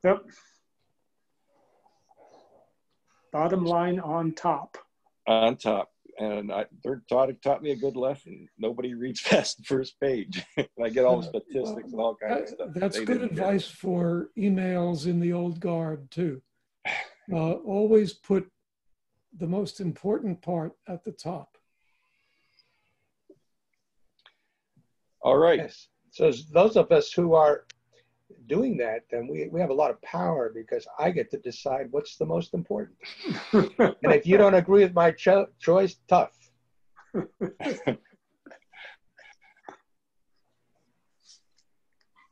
Speaker 7: Yep. Bottom line on top.
Speaker 4: On top. And taught me a good lesson. Nobody reads past the first page. And I get all the statistics and all kinds of stuff.
Speaker 2: That's good advice for emails in the old guard too. Always put the most important part at the top.
Speaker 4: All right.
Speaker 6: Yes. So those of us who are doing that, then we have a lot of power, because I get to decide what's the most important. And if you don't agree with my choice, tough.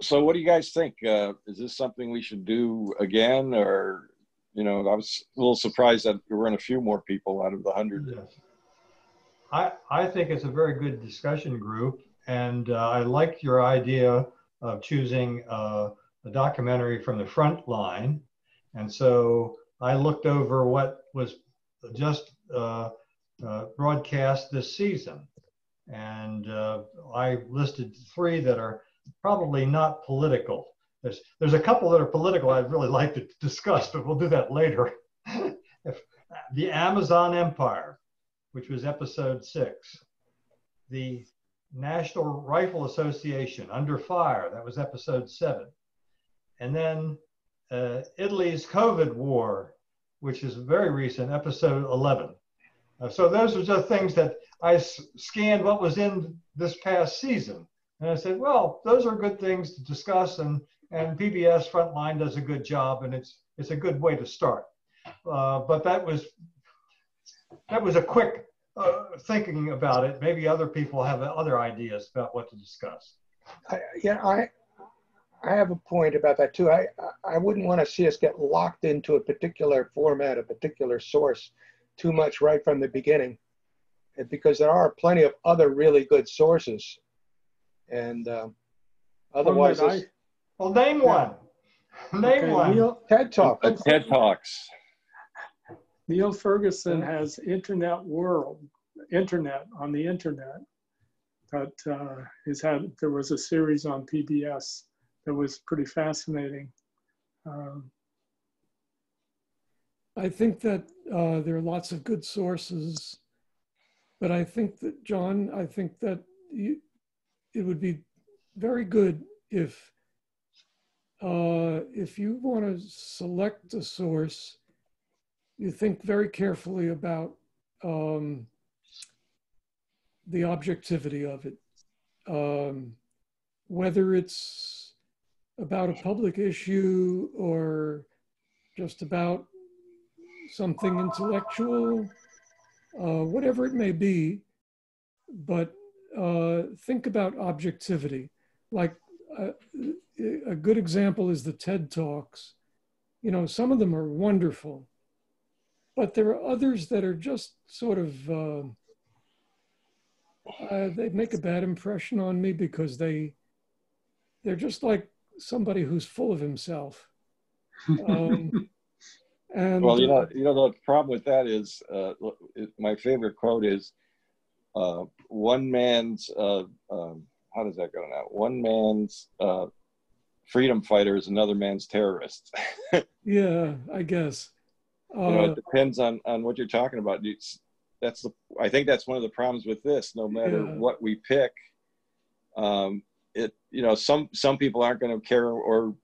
Speaker 4: So what do you guys think? Is this something we should do again? Or, you know, I was a little surprised that there weren't a few more people out of the 100.
Speaker 3: Yes. I think it's a very good discussion group, and I like your idea of choosing a documentary from the Frontline. And so I looked over what was just broadcast this season, and I listed 3 that are probably not political. There's a couple that are political I'd really like to discuss, but we'll do that later. The Amazon Empire, which was episode 6. The National Rifle Association, Under Fire, that was episode 7. And then Italy's COVID war, which is very recent, episode 11. So those are just things that I scanned what was in this past season. And I said, well, those are good things to discuss, and PBS Frontline does a good job, and it's a good way to start. But that was a quick thinking about it. Maybe other people have other ideas about what to discuss.
Speaker 6: I have a point about that too. I wouldn't want to see us get locked into a particular format, a particular source too much right from the beginning, because there are plenty of other really good sources. And otherwise,
Speaker 3: well, name one. Name one.
Speaker 7: Neil,
Speaker 6: TED Talk.
Speaker 4: TED Talks.
Speaker 7: Neil Ferguson has Internet on the internet that there was a series on PBS that was pretty fascinating.
Speaker 2: I think that there are lots of good sources, but I think that, John, it would be very good if you want to select a source, you think very carefully about the objectivity of it, whether it's about a public issue or just about something intellectual, whatever it may be, but think about objectivity. Like a good example is the TED Talks. you know, some of them are wonderful, but there are others that are just sort of, they make a bad impression on me because they're just like somebody who's full of himself. And
Speaker 4: well, the problem with that is my favorite quote is one man's how does that go now? One man's freedom fighter is another man's terrorist.
Speaker 2: yeah, I guess.
Speaker 4: It depends on what you're talking about. I think that's one of the problems with this. No matter what we pick, some people aren't going to care, or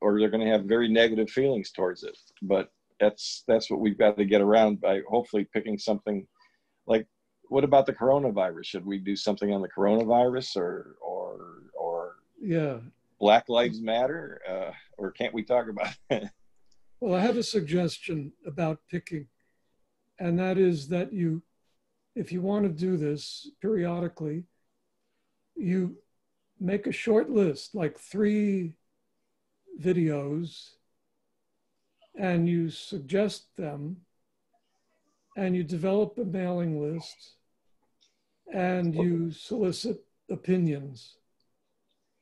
Speaker 4: they're going to have very negative feelings towards it. But that's what we've got to get around by hopefully picking something like, what about the coronavirus? Should we do something on the coronavirus or Black Lives Matter, or can't we talk about it?
Speaker 2: Well, I have a suggestion about picking, and that is that if you want to do this periodically, you make a short list, like 3 videos, and you suggest them, and you develop a mailing list, and you solicit opinions.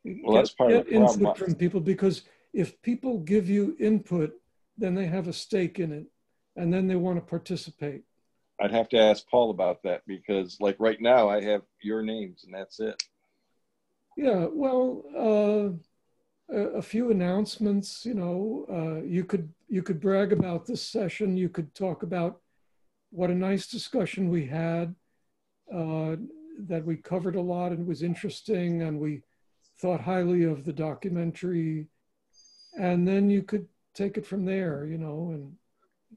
Speaker 4: Well, that's part of the problem.
Speaker 2: Input from people, because if people give you input, then they have a stake in it, and then they want to participate.
Speaker 4: I'd have to ask Paul about that, because like right now I have your names and that's it.
Speaker 2: Yeah, well, a few announcements, you could brag about this session. You could talk about what a nice discussion we had, that we covered a lot and it was interesting, and we thought highly of the documentary. And then you could take it from there, and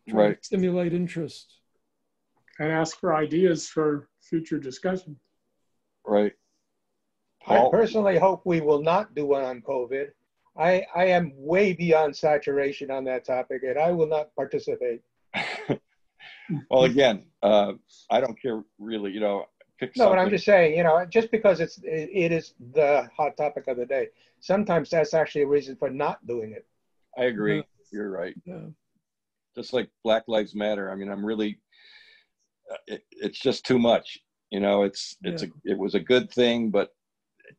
Speaker 2: try to stimulate interest. And
Speaker 7: ask for ideas for future discussion.
Speaker 4: Right.
Speaker 6: Paul? I personally hope we will not do one on COVID. I am way beyond saturation on that topic, and I will not participate.
Speaker 4: Well, again, I don't care really, pick something.
Speaker 6: No, but I'm just saying, just because it is the hot topic of the day, sometimes that's actually a reason for not doing it.
Speaker 4: I agree. You're right. Yeah. Just like Black Lives Matter. I mean, I'm really, it's just too much. It was a good thing, but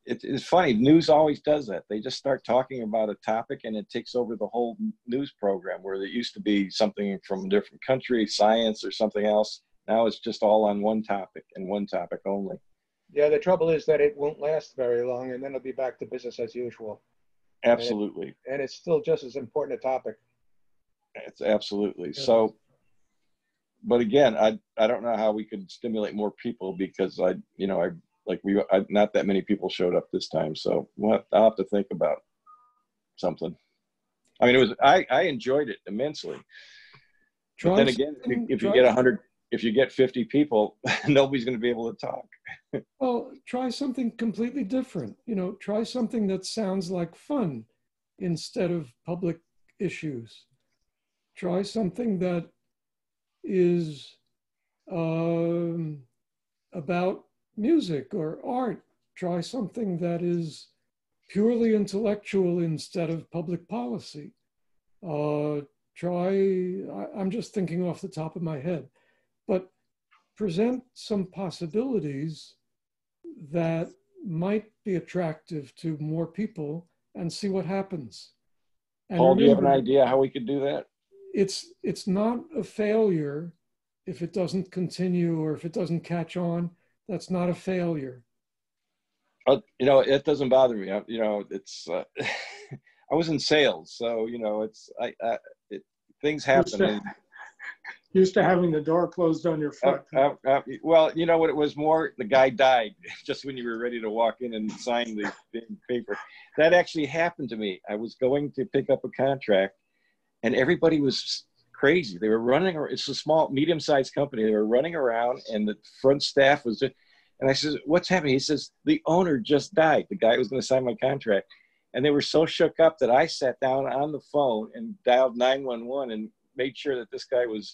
Speaker 4: it's funny. News always does that. They just start talking about a topic and it takes over the whole news program, where it used to be something from a different country, science or something else. Now it's just all on one topic and one topic only.
Speaker 6: Yeah, the trouble is that it won't last very long, and then it'll be back to business as usual.
Speaker 4: Absolutely.
Speaker 6: And it's still just as important a topic.
Speaker 4: It's absolutely. Yeah. So, but again, I don't know how we could stimulate more people, because not that many people showed up this time. So I'll have to think about something. I mean, I enjoyed it immensely. But then again, if you get 100, if you get 50 people, nobody's going to be able to talk.
Speaker 2: Well, try something completely different. Try something that sounds like fun instead of public issues. Try something that is about music or art. Try something that is purely intellectual instead of public policy. I'm just thinking off the top of my head, but present some possibilities that might be attractive to more people and see what happens. And
Speaker 4: Paul, do you have an idea how we could do that?
Speaker 2: It's not a failure if it doesn't continue or if it doesn't catch on. That's not a failure.
Speaker 4: It doesn't bother me. It's I was in sales, so things happen.
Speaker 7: Used to having the door closed on your foot.
Speaker 4: Well, you know what? It was more the guy died just when you were ready to walk in and sign the paper. That actually happened to me. I was going to pick up a contract, and everybody was crazy. They were running around. It's a small, medium-sized company. They were running around, and the front staff was just, and I said, "What's happening?" He says, "The owner just died." The guy who was going to sign my contract. And they were so shook up that I sat down on the phone and dialed 911 and made sure that this guy was,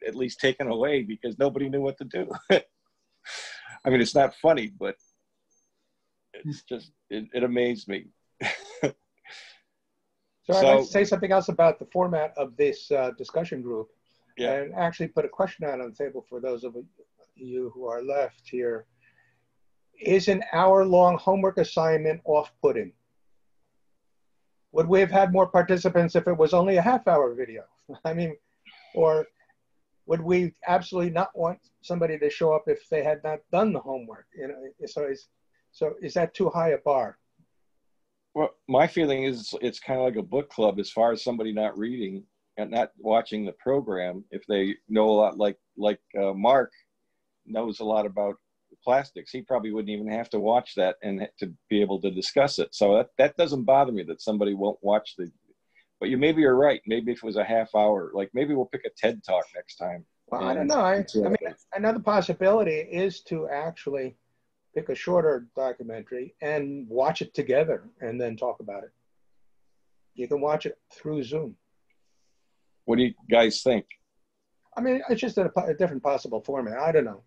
Speaker 4: at least taken away, because nobody knew what to do. I mean, it's not funny, but it's just, it amazed me.
Speaker 6: So I'd like to say something else about the format of this discussion group, and actually put a question out on the table for those of you who are left here. Is an hour-long homework assignment off-putting? Would we have had more participants if it was only a half-hour video? I mean, or would we absolutely not want somebody to show up if they had not done the homework? You know, so is that too high a bar?
Speaker 4: Well, my feeling is it's kind of like a book club as far as somebody not reading and not watching the program. If they know a lot, like Mark knows a lot about plastics, he probably wouldn't even have to watch that and to be able to discuss it. So that doesn't bother me that somebody won't watch but maybe you're right. Maybe if it was a half hour, like maybe we'll pick a TED Talk next time.
Speaker 6: Well, I don't know. I mean, another possibility is to actually pick a shorter documentary and watch it together and then talk about it. You can watch it through Zoom.
Speaker 4: What do you guys think?
Speaker 6: I mean, it's just a different possible format. I don't know.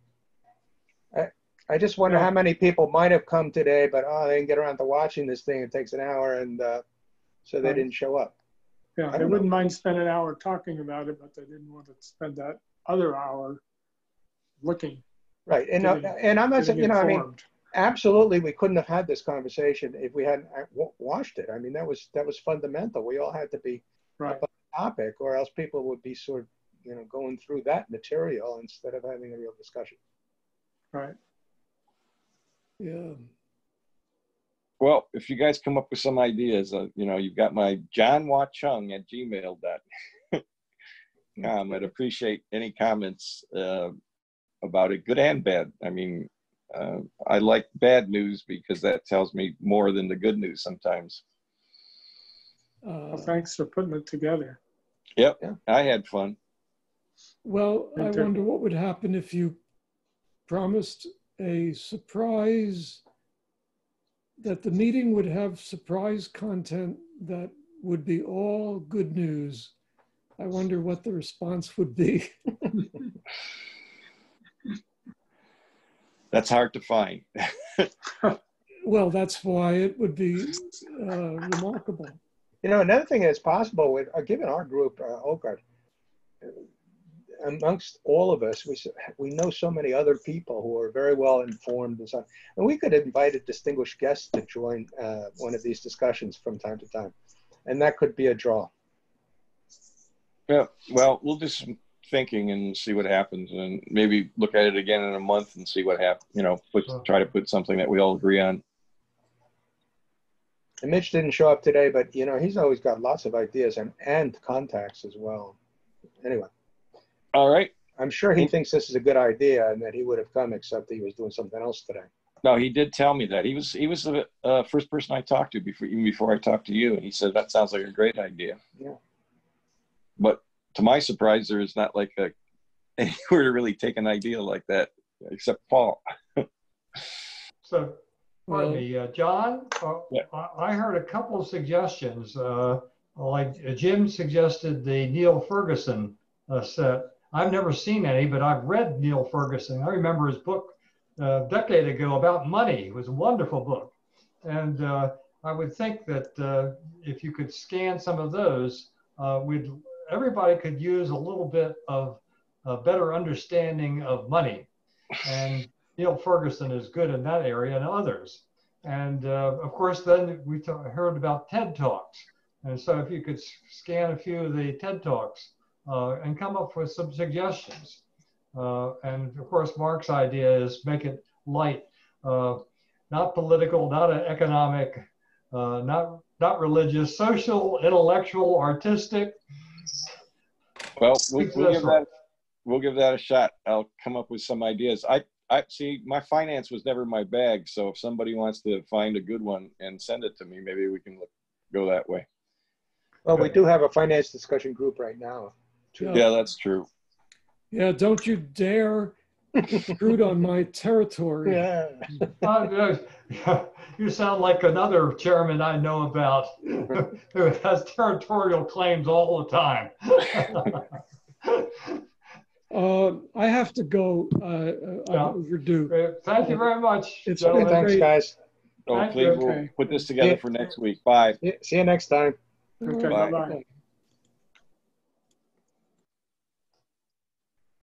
Speaker 6: I just wonder how many people might have come today, but they didn't get around to watching this thing. It takes an hour, and so they didn't show up.
Speaker 7: Yeah, they wouldn't mind spending an hour talking about it, but they didn't want to spend that other hour looking.
Speaker 6: Right, and I'm not saying, you know, I mean, absolutely, we couldn't have had this conversation if we hadn't watched it. I mean, that was fundamental. We all had to be up on the topic, or else people would be sort of, you know, going through that material instead of having a real discussion.
Speaker 7: Right.
Speaker 2: Yeah.
Speaker 4: Well, if you guys come up with some ideas, you know, you've got my johnwachung@gmail.com. I'd appreciate any comments about it, good and bad. I mean, I like bad news because that tells me more than the good news sometimes.
Speaker 7: Well, thanks for putting it together.
Speaker 4: Yep, yeah. I had fun.
Speaker 2: Well, I wonder what would happen if you promised a surprise, that the meeting would have surprise content that would be all good news. I wonder what the response would be.
Speaker 4: That's hard to find.
Speaker 2: Well, that's why it would be remarkable.
Speaker 6: You know, another thing that's possible with, given our group, Oakard, amongst all of us, we know so many other people who are very well informed and so on. And we could invite a distinguished guest to join one of these discussions from time to time. And that could be a draw.
Speaker 4: Yeah, well, we'll do some thinking and see what happens, and maybe look at it again in a month and see what happens. You know, try to put something that we all agree on.
Speaker 6: And Mitch didn't show up today, but you know, he's always got lots of ideas and contacts as well. Anyway.
Speaker 4: All right.
Speaker 6: I'm sure he thinks this is a good idea and that he would have come, except he was doing something else today. No,
Speaker 4: he did tell me that. He was the first person I talked to before I talked to you, and he said that sounds like a great idea.
Speaker 6: Yeah.
Speaker 4: But to my surprise, there is not like anywhere to really take an idea like that, except Paul.
Speaker 3: So, pardon me, John. I heard a couple of suggestions. Like Jim suggested the Neil Ferguson set. I've never seen any, but I've read Neil Ferguson. I remember his book a decade ago about money. It was a wonderful book. And I would think that if you could scan some of those, everybody could use a little bit of a better understanding of money. And Neil Ferguson is good in that area and others. And of course, then we heard about TED Talks. And so if you could scan a few of the TED Talks and come up with some suggestions. And of course, Mark's idea is make it light, not political, not economic, not religious, social, intellectual, artistic.
Speaker 4: Well, we'll give that a shot. I'll come up with some ideas. I see, my finance was never my bag, so if somebody wants to find a good one and send it to me, maybe we can go that way.
Speaker 6: Well, we do have a finance discussion group right now.
Speaker 4: Yeah, that's true.
Speaker 2: Yeah, don't you dare intrude on my territory.
Speaker 6: Yeah.
Speaker 3: You sound like another chairman I know about who has territorial claims all the time.
Speaker 2: I have to go. I'm overdue.
Speaker 3: Thank you very much.
Speaker 6: Thanks, guys.
Speaker 4: So please, we'll put this together for next week. Bye.
Speaker 6: See you next time.
Speaker 7: Okay,
Speaker 4: Bye.
Speaker 7: bye-bye.